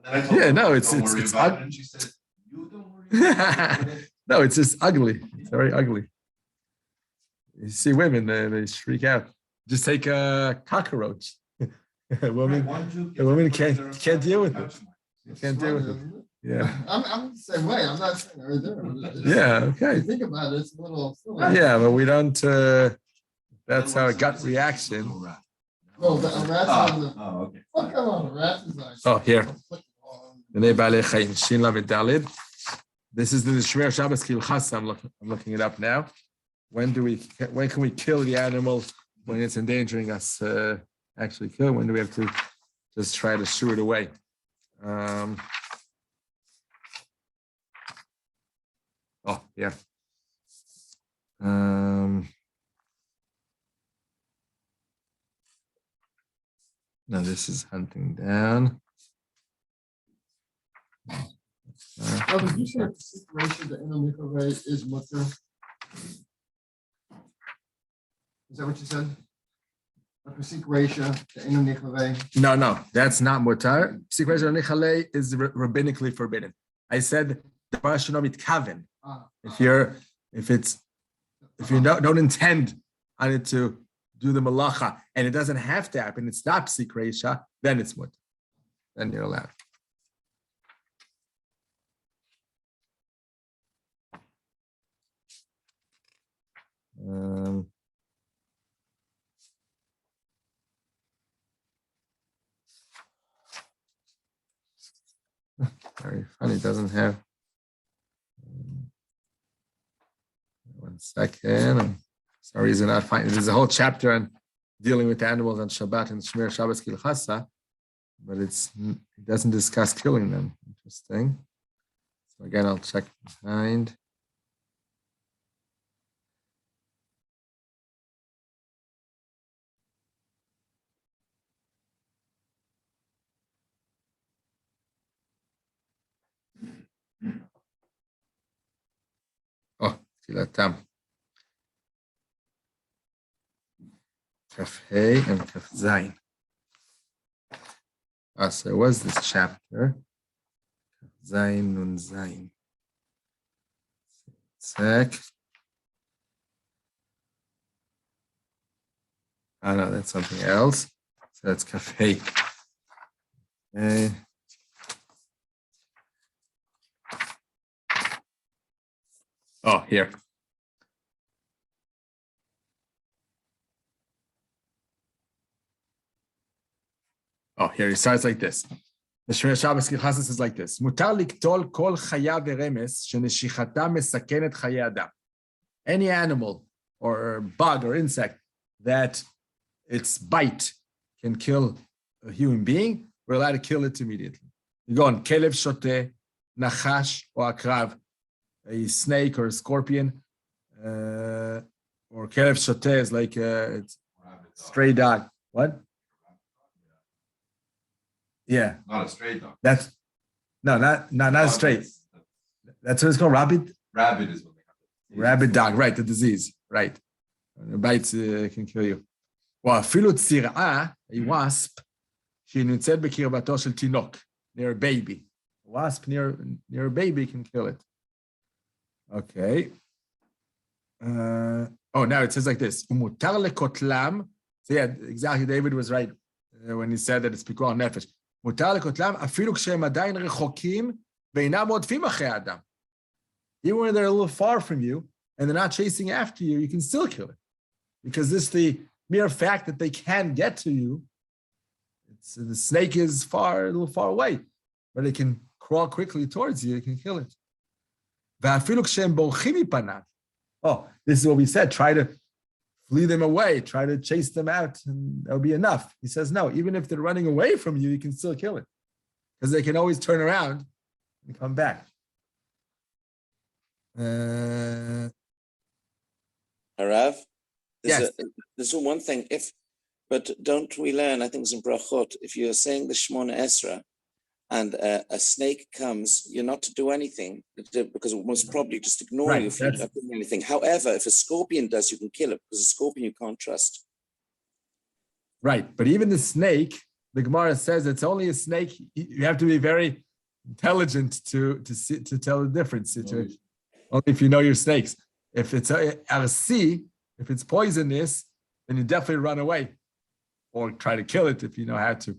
then I told her, no, don't it's worry about it. And she said, you don't worry about it. No, it's just ugly. It's very ugly. You see women, they freak out. Just take a cockroach. A woman can't deal with it. Can't deal with it. Yeah. I'm the same way. I'm not saying right there. Yeah. Okay. Think about it. It's a little silly. Yeah, but we don't. That's our gut reaction. No, the a rat's on the. Oh, okay. Oh, come on, a rat is like. Oh, here. This is the Shmer Shabbos Tirkhasha. I'm looking it up now. When can we kill the animal when it's endangering us? Actually kill. When do we have to just try to shoo it away? Oh, yeah. No, this is hunting down. Oh, did you say the situation the intermikveh is mutter? Is that what you said? The Pesik Reisha, the intermikveh. No, that's not mutar. Pesik Reisha Nichale is rabbinically forbidden. I said the Parashanomit Kaven. If you don't intend on it to do the malacha and it doesn't have to happen, it's not Pesik Reisha, then it's mutar. Then you're allowed. Very funny, doesn't have. One second. I'm sorry, is not finding. There's a whole chapter on dealing with animals on Shabbat and Shmer Shabbos Tirkhasha, but it doesn't discuss killing them. Interesting. So again, I'll check behind. Oh, Tilatam. Kaf Hey and Kaf Zayin. So there was this chapter. Kaf Zayin Nun Zayin. Sec. Oh no, that's something else. So that's Kaf Hey. Okay. Oh, here. Oh, here he starts like this. The Shmir Shabbos Tirkhasha says like this: Mutar liktol kol chaya veremes sheneshichata mesakenet chaye adam. Any animal or bug or insect that its bite can kill a human being, we're allowed to kill it immediately. You go on kelev shoteh, nachash, or akrav, a snake or a scorpion, or kelev shoteh is like it's stray dog. What? Yeah. Not a stray dog. That's not straight. That's what it's called. Rabid Rabbit is what they have. rabid dog, right? The disease, right? The bites can kill you. Well, אפילו צירעה, a wasp, שהיא נמצאת בקרבתו של תינוק, near a baby. A wasp near a baby can kill it. Okay. Now it says like this. ומותר לקוטלם. So yeah, exactly. David was right when he said that it's פיקוח נפש. מותר לקוטלם אפילו כשהם עדיין רחוקים ואינם רודפים אחרי האדם. Even when they're a little far from you and they're not chasing after you, you can still kill it. Because this the mere fact that they can get to you, the snake is a little far away, but it can crawl quickly towards you, you can kill it. Oh, this is what we said, try to flee them away, try to chase them out, and that'll be enough. He says, no, even if they're running away from you, you can still kill it. Because they can always turn around and come back. Harav? Yes. There's one thing, but don't we learn, I think it's in Brachot, if you're saying the Shemona Esra and a snake comes, you're not to do anything because it will most probably just ignore you if you're not doing anything. However, if a scorpion does, you can kill it because a scorpion you can't trust. Right, but even the snake, the Gemara says it's only a snake. You have to be very intelligent to tell the difference. Only if you know your snakes. If it's RC, if it's poisonous, then you definitely run away or try to kill it if you know how to.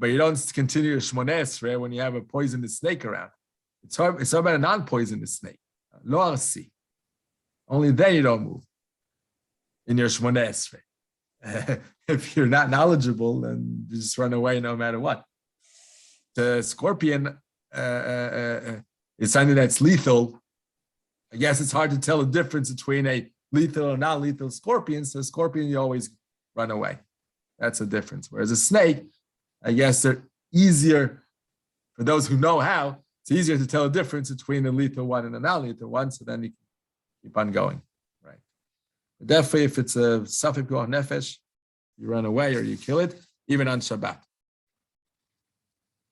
But you don't continue your Shmoneh Esrei when you have a poisonous snake around. It's about a non-poisonous snake, lo RC. Only then you don't move in your Shmoneh Esrei. If you're not knowledgeable, then you just run away no matter what. The scorpion is something that's lethal. I guess it's hard to tell the difference between a lethal or non-lethal scorpion. So scorpion, you always run away. That's a difference. Whereas a snake, I guess they're easier for those who know how. It's easier to tell the difference between a lethal one and a non-lethal one. So then you can keep on going, right? But definitely, if it's a safek pikuach nefesh, you run away or you kill it, even on Shabbat.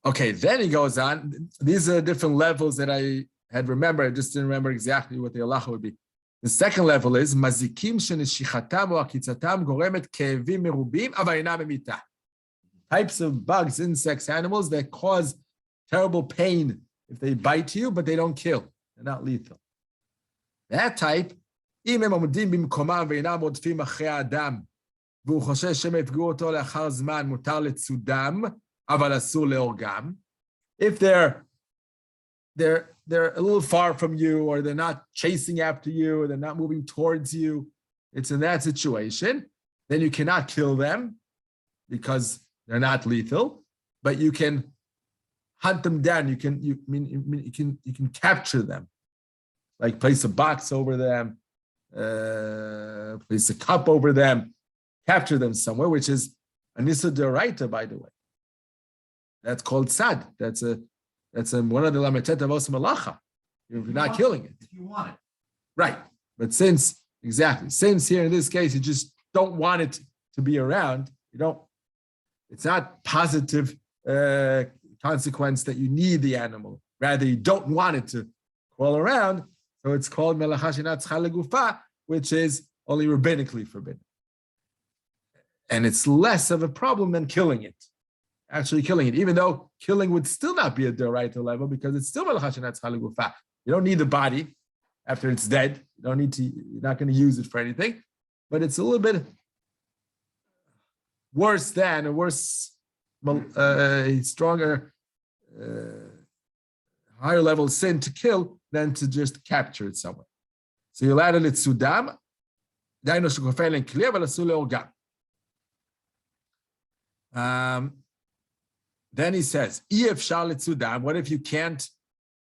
Okay, then he goes on. These are different levels that I had remembered. I just didn't remember exactly what the halacha would be. The second level is mazikim sheneshichatam or akitzatam goremet keevim merubim aval eina memita. Types of bugs, insects, animals that cause terrible pain if they bite you, but they don't kill. They're not lethal. That type, אם הם עומדים במקומם ואינם רודפים אחרי האדם, והוא חושש שהם יפגעו אותו לאחר זמן, מותר לצודם, אבל אסור להורגם. If they're a little far from you, or they're not chasing after you, or they're not moving towards you, it's in that situation, then you cannot kill them because they're not lethal, but you can hunt them down. You can capture them, like place a box over them, place a cup over them, capture them somewhere, which is an issa d'oraita, by the way. That's called sad. That's one of the lametet avos malacha. You're not killing it. If you want it. Right. But since here in this case, you just don't want it to be around, it's not positive consequence that you need the animal. Rather, you don't want it to crawl around. So it's called melacha she'ena tzricha legufa, which is only rabbinically forbidden. And it's less of a problem than killing it. Actually killing it, even though killing would still not be a d'oraita level because it's still melacha she'ena tzricha legufa. You don't need the body after it's dead. You're not going to use it for anything. But it's a little bit worse than, a stronger, higher level sin to kill than to just capture it somewhere. So you'll add it sudam, daino shekofel and clear, but asul leorgam. Then he says, what if you can't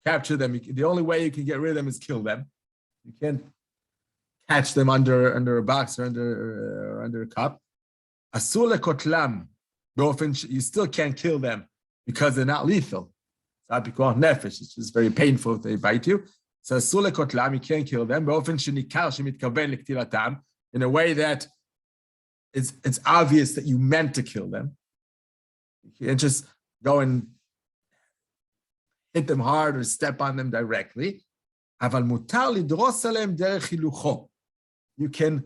capture them? The only way you can get rid of them is kill them. You can't catch them under a box or under a cup. Asur lekotlam, you still can't kill them because they're not lethal. It's just very painful if they bite you. So asur lekotlam, you can't kill them. In a way that it's obvious that you meant to kill them. You can't just go and hit them hard or step on them directly. You can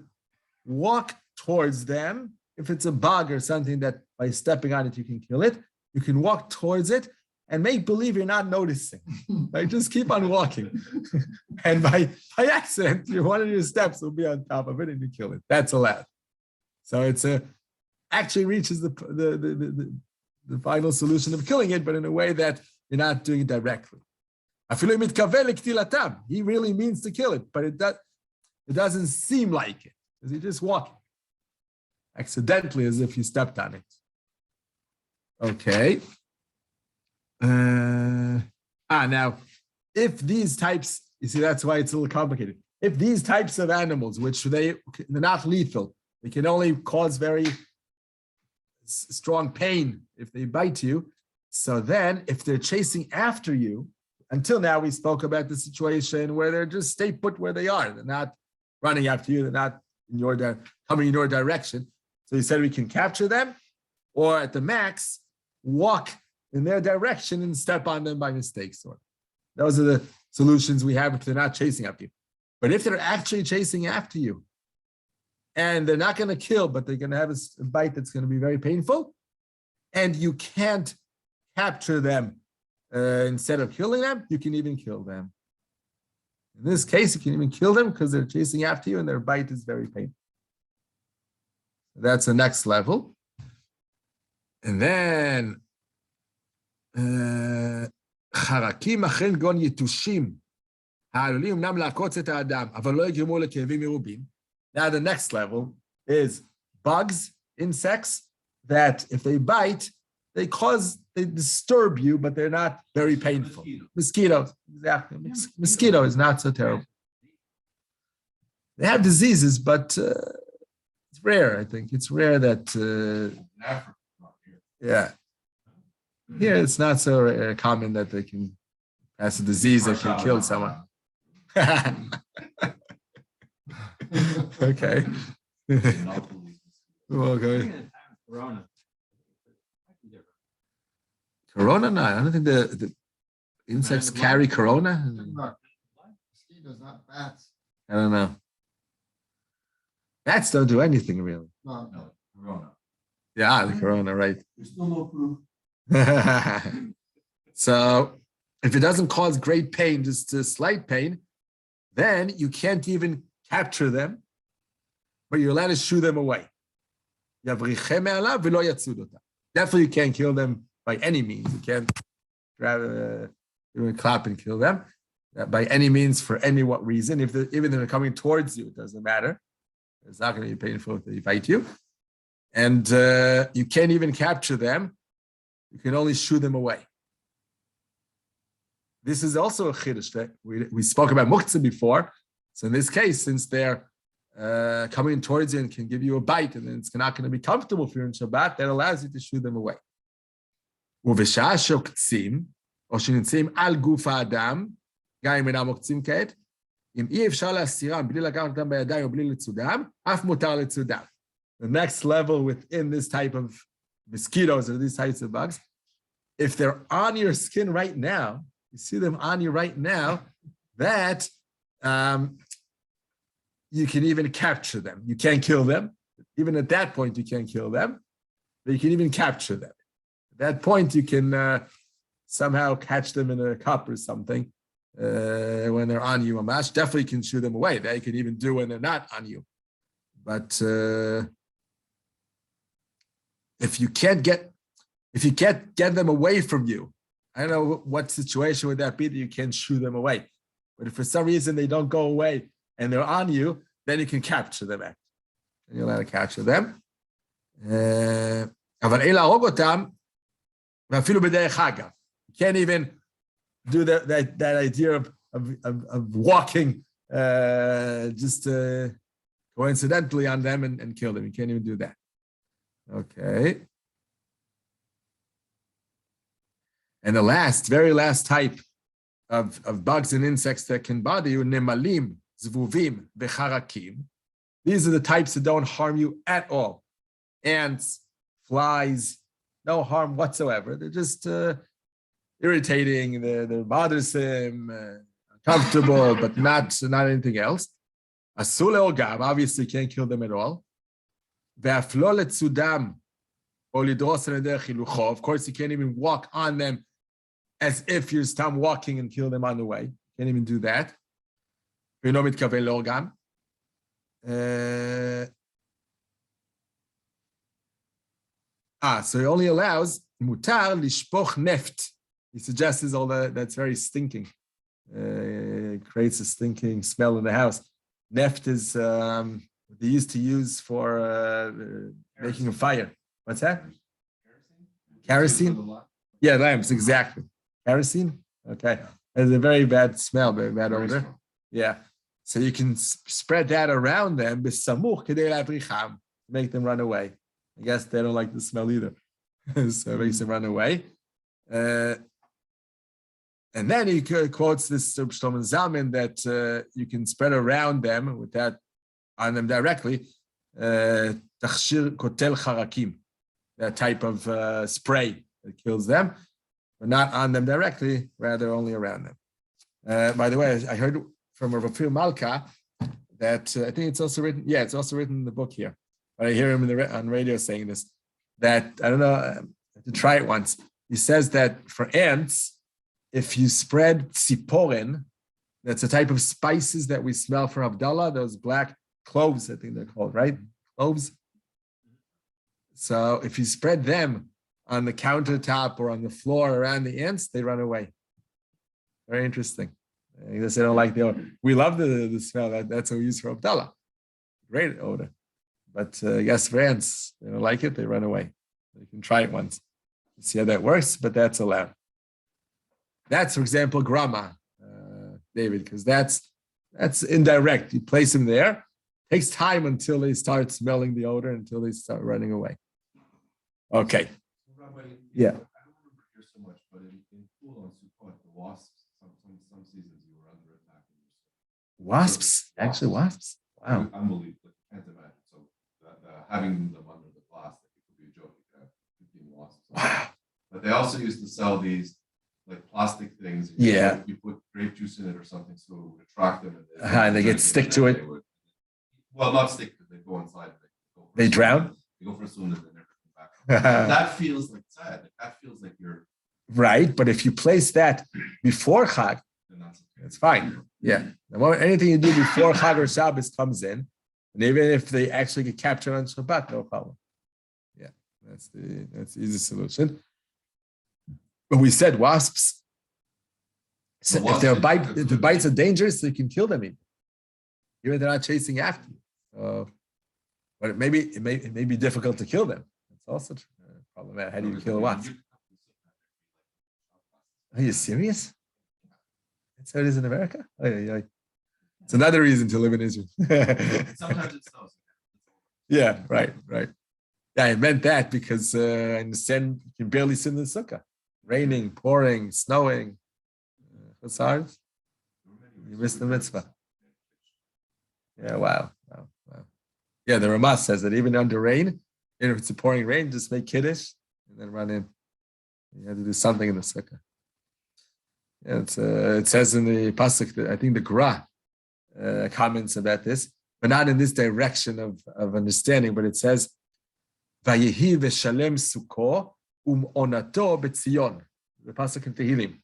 walk towards them. If it's a bug or something that by stepping on it, you can kill it. You can walk towards it and make believe you're not noticing. Like just keep on walking. And by accident, one of your steps will be on top of it and you kill it. That's allowed. So it's actually reaches the final solution of killing it, but in a way that you're not doing it directly. He really means to kill it, but it doesn't seem like it, because you're just walking accidentally as if you stepped on it. Okay. Now, if these types, you see, that's why it's a little complicated. If these types of animals, which they're not lethal, they can only cause very strong pain if they bite you. So then, if they're chasing after you, until now we spoke about the situation where they're just stay put where they are. They're not running after you. They're not coming in your direction. So he said we can capture them, or at the max, walk in their direction and step on them by mistake. So those are the solutions we have if they're not chasing after you. But if they're actually chasing after you, and they're not going to kill, but they're going to have a bite that's going to be very painful, and you can't capture them instead of killing them, you can even kill them. In this case, you can even kill them because they're chasing after you and their bite is very painful. That's the next level. And then, חרקים אכן גון יתושים, העלולים אמנם לעקוץ את האדם, אבל לא יגרמו לכאבים מרובים. Now the next level is bugs, insects, that if they bite, they disturb you, but they're not very painful. Mosquitoes, exactly. Mosquito is not so terrible. They have diseases, but it's rare, I think. It's rare that, yeah. Here it's not so common that they can pass a disease that can kill someone. Okay. Okay. Corona? No, I don't think the insects carry corona. Mosquitoes, not bats. I don't know. Bats don't do anything really. No, Corona. Yeah, the corona, right. There's still no proof. So if it doesn't cause great pain, just a slight pain, then you can't even capture them, but you're allowed to shoo them away. Definitely you can't kill them by any means. You can't grab a clap and kill them by any means for any what reason. Even if they're coming towards you, it doesn't matter. It's not going to be painful if they bite you. And you can't even capture them. You can only shoo them away. This is also a chiddush that we spoke about muktzah before. So in this case, since they're coming towards you and can give you a bite, and then it's not going to be comfortable for you in Shabbat, that allows you to shoo them away. ובשעה שוקצים, או שנמצאים על גוף האדם, גם אם אינם מוקצים כעת, אם אי אפשר להסירם בלי לקחת אותם בידיים או בלי לצודם, אף מותר לצודם. The next level within this type of mosquitoes or these types of bugs, if they're on your skin right now, you see them on you right now, that you can even capture them. You can't kill them. Even at that point, you can't kill them, but you can even capture them. At that point, you can somehow catch them in a cup or something when they're on you. Amash definitely can shoo them away. That you can even do when they're not on you. But if you can't get them away from you, I don't know what situation would that be that you can't shoo them away. But if for some reason they don't go away and they're on you, then you can capture them. And you're allowed to capture them. אבל אין להרוג אותם You can't even do that idea of walking just coincidentally on them and kill them. You can't even do that. Okay. And the very last type of bugs and insects that can bother you, nemalim, zvuvim, becharakim. These are the types that don't harm you at all. Ants, flies, no harm whatsoever. They're just irritating, they're bothersome, uncomfortable, but not anything else. Asul le'ogam, obviously you can't kill them at all. Ve'aflo le'tzudam, o lidros al-yedei chilucho. Of course, you can't even walk on them as if you're stam walking and kill them on the way. You can't even do that. Ve'no mitkaven le'ogam. So he only allows mutar lishpoch neft. He suggests all that's very stinking. It creates a stinking smell in the house. Neft is they used to use for making a fire. What's that? Kerosene? Yeah, lamps, exactly. Kerosene? Okay. It's a very bad smell, very bad odor. Yeah. So you can spread that around them, to make them run away. I guess they don't like the smell either. So it makes them run away. And then he quotes this Shlomo Zalman that you can spread around them with that on them directly. Tachshir kotel charakim, that type of spray that kills them, but not on them directly, rather only around them. By the way, I heard from a Rafir Malka that I think it's also written. Yeah, it's also written in the book here. But I hear him on radio saying this. That I don't know. I had to try it once. He says that for ants, if you spread tziporin, that's a type of spices that we smell for Havdalah, those black cloves, I think they're called, right? Cloves. So if you spread them on the countertop or on the floor around the ants, they run away. Very interesting. I guess they don't like the odor. We love the smell. That's what we use for Havdalah. Great odor. But I guess for ants, they don't like it, they run away. You can try it once. See how that works, but that's allowed. That's, for example, grama, David, because that's indirect. You place them there. It takes time until they start smelling the odor, until they start running away. Okay. Rabbi, yeah. I don't remember here so much, but in Pool on Sukkot, the wasps, some seasons you were under attack. Wasps? Actually, wasps? Wow. Unbelievable. I can't imagine. So having them under the plastic, it could be a joke. You have 15 wasps. Wow. But they also used to sell these like plastic things. Yeah. You put grape juice in it or something so it would attract them. And they get stick to it. Well, not stick to it. They go inside. They drown? They go for a swim and they never come back. That feels like sad. That feels like you're right. But if you place that before Chag, it's fine. Yeah. Anything you do before Chag or Shabbos comes in, and even if they actually get captured on Shabbat, no problem. Yeah, that's the easy solution. But we said wasps. So if the bites are dangerous, you can kill them even they're not chasing after you. But it may be difficult to kill them. That's also problematic. How do you kill a wasp? Are you serious? That's how it is in America? It's another reason to live in Israel. Sometimes it snows. Yeah, right. Yeah, I meant that because I understand you can barely sit in the sukkah. Raining, pouring, snowing. What's hard? You missed the mitzvah. Yeah, wow. Yeah, the Ramah says that even under rain, if it's a pouring rain, just make kiddush and then run in. You have to do something in the sukkah. Yeah, it says in the pasuk that I think the Gra comments about this, but not in this direction of understanding. But it says, "Vayehi v'shalem sukkah onato b'tzion." The pasuk in Tehillim.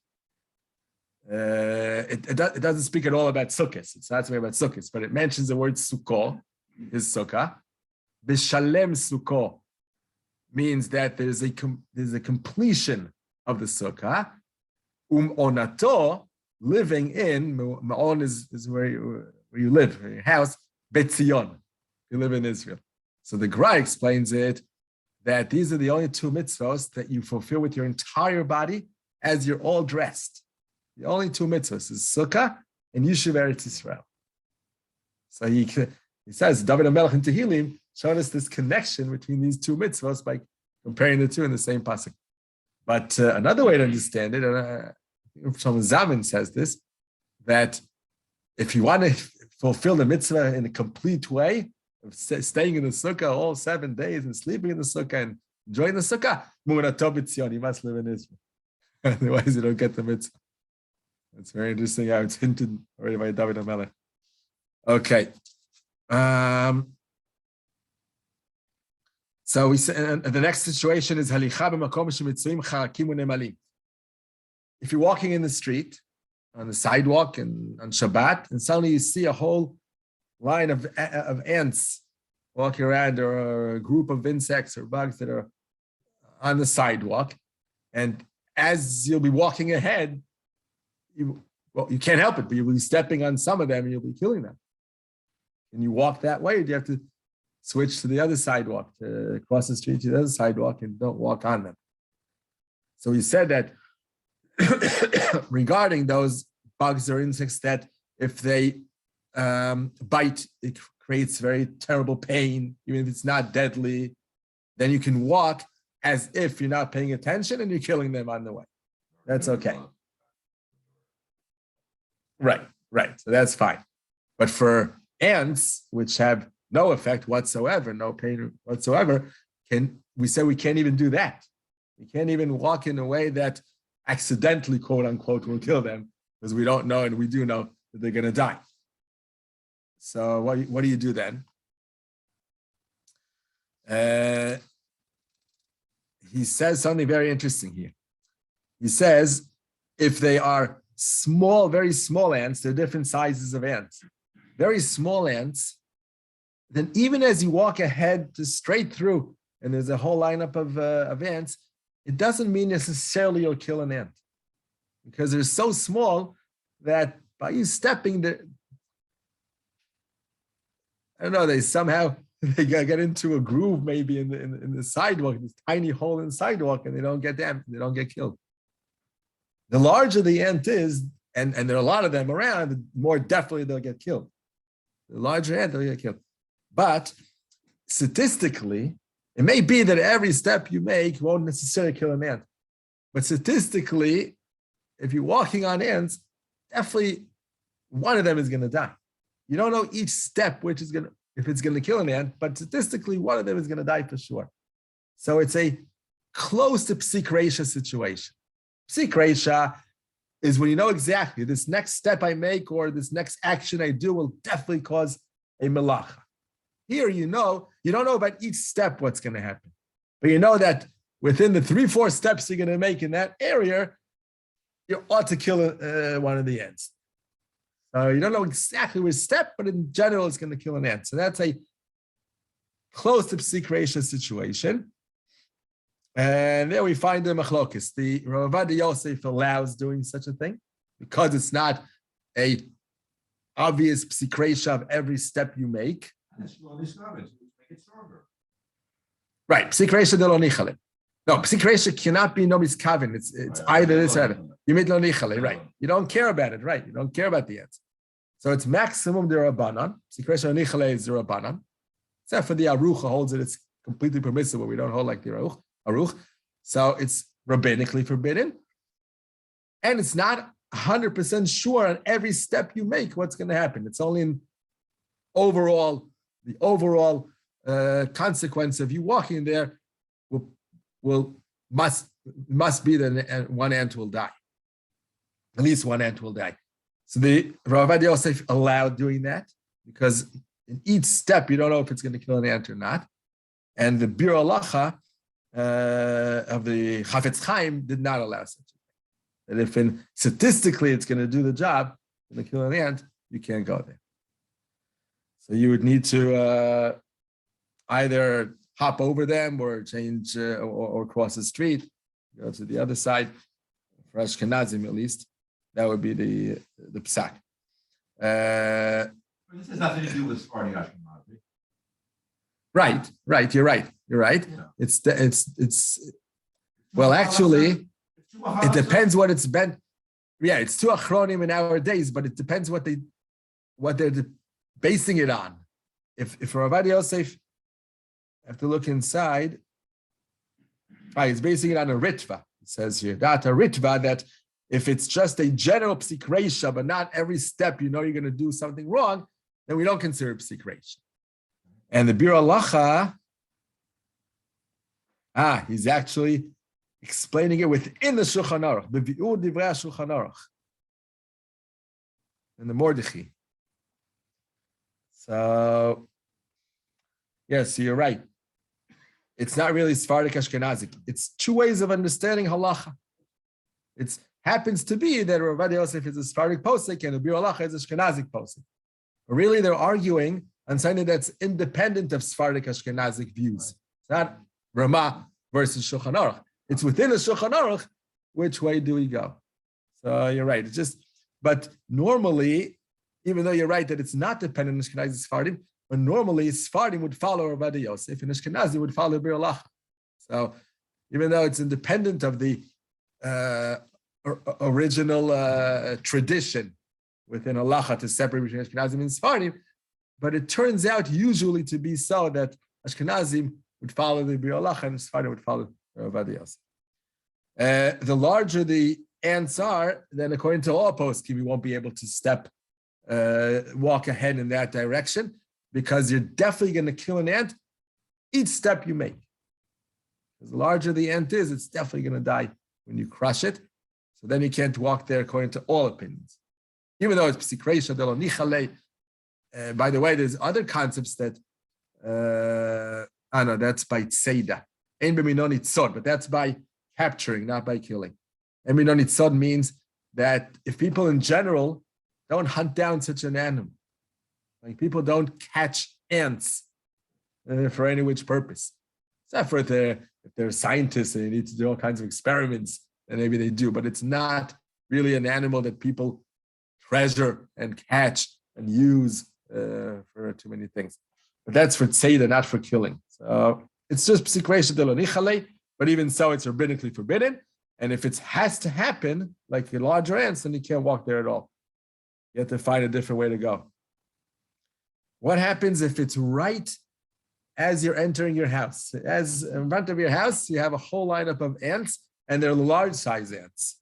It doesn't speak at all about sukkahs. It's not speaking about sukkahs, but it mentions the word sukkah, his sukkah. B'shalem sukkah means that there's a completion of the sukkah. Onato, living in, ma'on is where you live, in your house, betzion, you live in Israel. So the Gra explains it that these are the only two mitzvahs that you fulfill with your entire body as you're all dressed. The only two mitzvahs is Sukkah and Yishuv Eretz Yisrael. So he says, David HaMelech in Tehillim showed us this connection between these two mitzvahs by comparing the two in the same pasuk. But another way to understand it, and Shlomo Zalman says this, that if you want to fulfill the mitzvah in a complete way, of staying in the sukkah all 7 days and sleeping in the sukkah and enjoying the sukkah, you must live in Israel. Otherwise, you don't get the mitzvah. It's very interesting how it's hinted already by David HaMelech. Okay. So we say, the next situation is if you're walking in the street, on the sidewalk and on Shabbat, and suddenly you see a whole line of ants walking around, or a group of insects or bugs that are on the sidewalk, and as you'll be walking ahead, you can't help it, but you'll be stepping on some of them and you'll be killing them. And you walk that way, or do you have to switch to the other sidewalk, to cross the street to the other sidewalk and don't walk on them? So he said that regarding those bugs or insects, that if they bite, it creates very terrible pain, even if it's not deadly, then you can walk as if you're not paying attention and you're killing them on the way. That's okay. Right. So that's fine. But for ants, which have no effect whatsoever, no pain whatsoever, we can't even do that. We can't even walk in a way that accidentally, quote unquote, will kill them, because we don't know, and we do know that they're going to die. So what do you do then? He says something very interesting here. He says, if they are small, very small ants, they're different sizes of ants. Very small ants, then even as you walk ahead to straight through, and there's a whole lineup of ants, it doesn't mean necessarily you'll kill an ant, because they're so small that by you stepping there, I don't know, they get into a groove maybe in the sidewalk, this tiny hole in the sidewalk, and they don't get damaged, they don't get killed. The larger the ant is, and there are a lot of them around, the more definitely they'll get killed. The larger ant, they'll get killed. But statistically, it may be that every step you make won't necessarily kill an ant. But statistically, if you're walking on ants, definitely one of them is going to die. You don't know each step if it's going to kill an ant, but statistically, one of them is going to die for sure. So it's a close to Tirkhasha situation. Tirkhasha is when you know exactly this next step I make or this next action I do will definitely cause a melacha. Here, you don't know about each step what's going to happen, but you know that within the 3-4 steps you're going to make in that area, you ought to kill one of the ants. So you don't know exactly which step, but in general, it's going to kill an ant. So that's a close to Tirkhasha situation. And there we find the machlokes. The Rav Ovadia Yosef allows doing such a thing because it's not a obvious Tirkhasha of every step you make. And it's slowly scrubbed, make it stronger. Right, Tirkhasha de lo nichale. No, Tirkhasha cannot be nobody's kaven. It's either this or that. You made lo nichale, right? You don't care about it, right? You don't care about the ants. So it's maximum derabanan. Tirkhasha nichale is derabanan. Except for the Aruch holds it, it's completely permissible. We don't hold like the Aruch. So it's rabbinically forbidden. And it's not 100% sure on every step you make what's going to happen. It's only in the overall consequence of you walking there must be that one ant will die. At least one ant will die. So the Rav Ovadia Yosef allowed doing that because in each step you don't know if it's going to kill an ant or not. And the Bir Halacha of the Chafetz Chaim did not allow such a thing. That if statistically it's going to do the job, going to kill an ant, you can't go there. So you would need to either hop over them or change or cross the street, go to the other side. For Ashkenazim, at least, that would be the psak. But this has nothing to do with Sephardi Ashkenazi. Right. You're right. Yeah. It's well, actually, it depends what it's been. Yeah, it's two achronim in our days, but it depends what they're basing it on. If Rav Yosef, I have to look inside. He's basing it on a ritva. It says here that a ritva, that if it's just a general psik reisha, but not every step you're going to do something wrong, then we don't consider psik reisha. And the Bir Halacha, he's actually explaining it within the Shulchan Aruch, the Bi'ur Divrei Shulchan Aruch, and the Mordechai. So, yes, you're right. It's not really Sephardic Ashkenazic. It's two ways of understanding halacha. It happens to be that Rav Yosef is a Sephardic posek and the Bir Halacha is a Ashkenazic posek. But really, they're arguing on something that's independent of Sephardic Ashkenazic views. It's not Ramah versus Shulchan Aruch. It's within the Shulchan Aruch. Which way do we go? So you're right. But normally, even though you're right that it's not dependent on Ashkenazi Sephardim, but normally Sephardim would follow Rav Yosef and Ashkenazi would follow Bir Halacha. So even though it's independent of the original tradition within Halacha to separate between Ashkenazim and Sephardim, but it turns out usually to be so that Ashkenazim would follow the Bir Halacha and Sephardim would follow Rav Yosef. The larger the ants are, then according to all poskim, you won't be able to walk ahead in that direction, because you're definitely going to kill an ant each step you make. As larger the ant is, it's definitely going to die when you crush it. So then you can't walk there according to all opinions. Even though it's psikreisha delo nichale. By the way, there's other concepts that, that's by tzeda. Ein b'minoni tzod, but that's by capturing, not by killing. Ein b'minoni tzod means that if people in general don't hunt down such an animal, like people don't catch ants for any which purpose, except for if they're scientists and they need to do all kinds of experiments, then maybe they do, but it's not really an animal that people treasure and catch and use for too many things. But that's for tzeda, not for killing. So it's just psikreisha delo nichale, but even so, it's rabbinically forbidden. And if it has to happen, like the larger ants, then you can't walk there at all. You have to find a different way to go. What happens if it's right as you're entering your house? As in front of your house, you have a whole lineup of ants, and they're large size ants.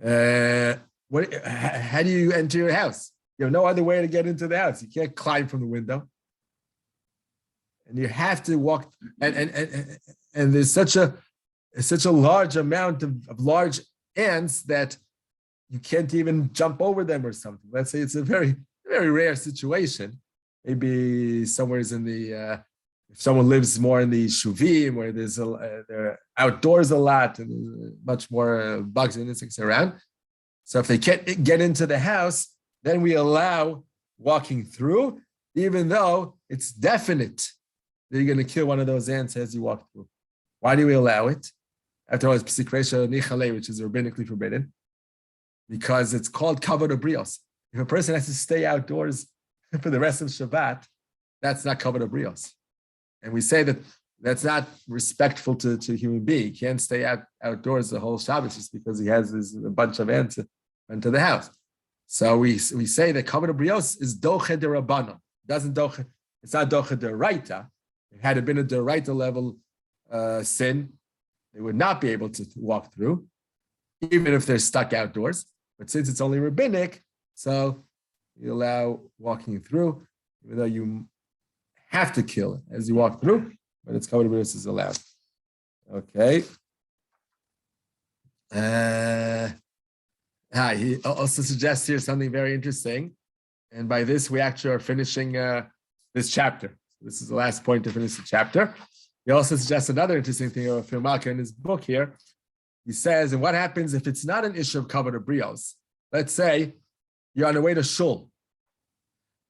How do you enter your house? You have no other way to get into the house. You can't climb from the window, and you have to walk. And there's such a large amount of large ants that you can't even jump over them or something. Let's say it's a very, very rare situation. Maybe somewhere in the if someone lives more in the shuvim where they're outdoors a lot and much more bugs and insects around. So if they can't get into the house, then we allow walking through, even though it's definite that you're going to kill one of those ants as you walk through. Why do we allow it? After all, it's psikreisha nichale, which is rabbinically forbidden, because it's called kavod abrios. If a person has to stay outdoors for the rest of Shabbat, that's not kavod abrios. And we say that that's not respectful to a human being. He can't stay outdoors the whole Shabbat just because he has a bunch of ants into the house. So we say that kavod abrios is doche derabbanan. It's not doche deraita. Had it been a deraita level sin, they would not be able to walk through, even if they're stuck outdoors. But since it's only rabbinic, so you allow walking through, even though you have to kill it as you walk through, but it's kavod abrios is allowed. Okay. He also suggests here something very interesting. And by this, we actually are finishing this chapter. This is the last point to finish the chapter. He also suggests another interesting thing of Filmaka in his book here. He says, and what happens if it's not an issue of kavod abrios? Let's say you're on the way to shul,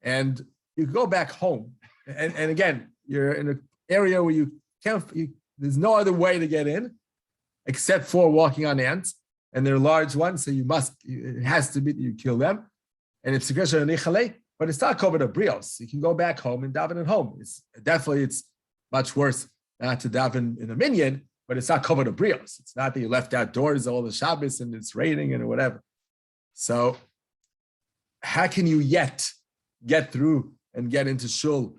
and you go back home, and again, you're in an area where you can't, there's no other way to get in, except for walking on ants, and they're large ones, so it has to be that you kill them. And if psikreisha nichale, but it's not covered of brios. You can go back home and daven at home. It's much worse not to daven in a minyan, but it's not covered of brios. It's not that you left outdoors all the Shabbos and it's raining and whatever. So how can you yet get through and get into shul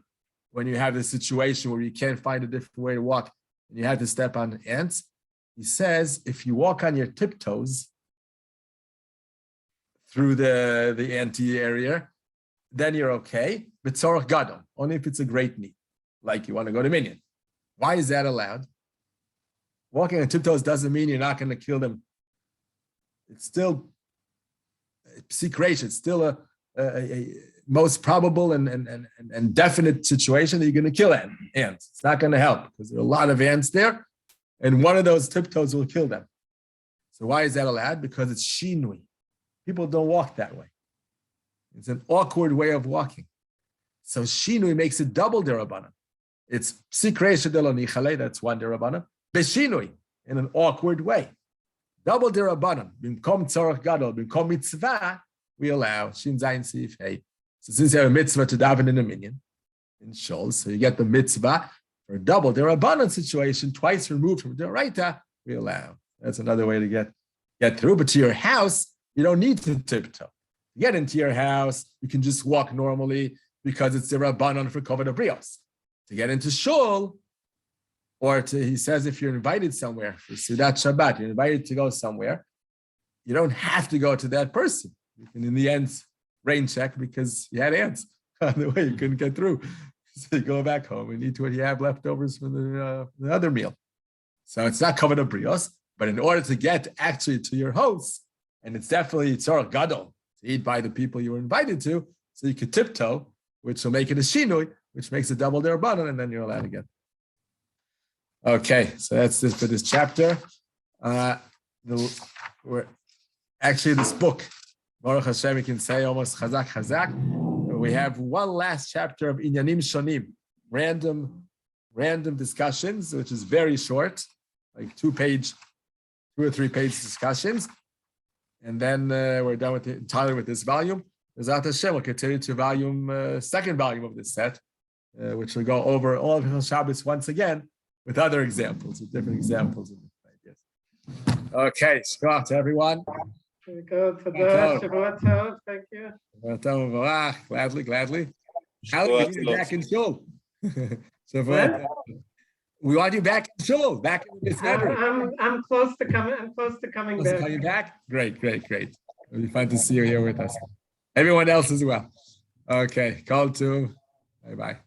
when you have this situation where you can't find a different way to walk and you have to step on ants? He says, if you walk on your tiptoes through the anti area, then you're okay. But tzorach gadol, only if it's a great need, like you want to go to minyan. Why is that allowed? Walking on tiptoes doesn't mean you're not going to kill them. It's still Tirkhasha. It's still a most probable and definite situation that you're going to kill ants. It's not going to help because there are a lot of ants there, and one of those tiptoes will kill them. So why is that allowed? Because it's shinui. People don't walk that way. It's an awkward way of walking. So shinui makes it double derabanan. It's Tirkhasha de lo nichale, that's one derabanan. Beshinui, in an awkward way. Double derabanan. Bimkom tzorach gadol, bimkom mitzvah, we allow shin zayin sif hey. So since you have a mitzvah to daven in a minyan, in shul, so you get the mitzvah for a double derabanan situation, twice removed from deraita, we allow. That's another way to get through. But to your house, you don't need to tiptoe. To get into your house, you can just walk normally because it's the rabbanon for kovod abrios. To get into shul, he says if you're invited somewhere for Sudat Shabbat, you're invited to go somewhere, you don't have to go to that person. You can, in the end, rain check because you had ants on the way, you couldn't get through. So you go back home and eat what you have leftovers from the other meal. So it's not covered of brios, but in order to get actually to your host, and it's definitely tzorach gadol to eat by the people you were invited to, so you could tiptoe, which will make it a shinui, which makes it double derabanan, and then you're allowed again. Okay, so that's it for this chapter. This book, Baruch Hashem, we can say almost chazak chazak. We have one last chapter of inyanim shonim, random discussions, which is very short, like 2 or 3 page discussions. And then we're done entirely with this volume. Bezat Hashem will continue to second volume of this set, which will go over all of Hilchos Shabbos once again with other examples, with different examples of ideas. Okay, shkach to everyone. Very good. Shabbat tov. Thank you. Shabbat tov. Gladly. How do you back in shul? Shabbat. We want you back in shul, back in this memory. I'm close to coming. I'm close to coming back. Coming back? Great. It'll be fun to see you here with us. Everyone else as well. Okay, call to. Bye-bye.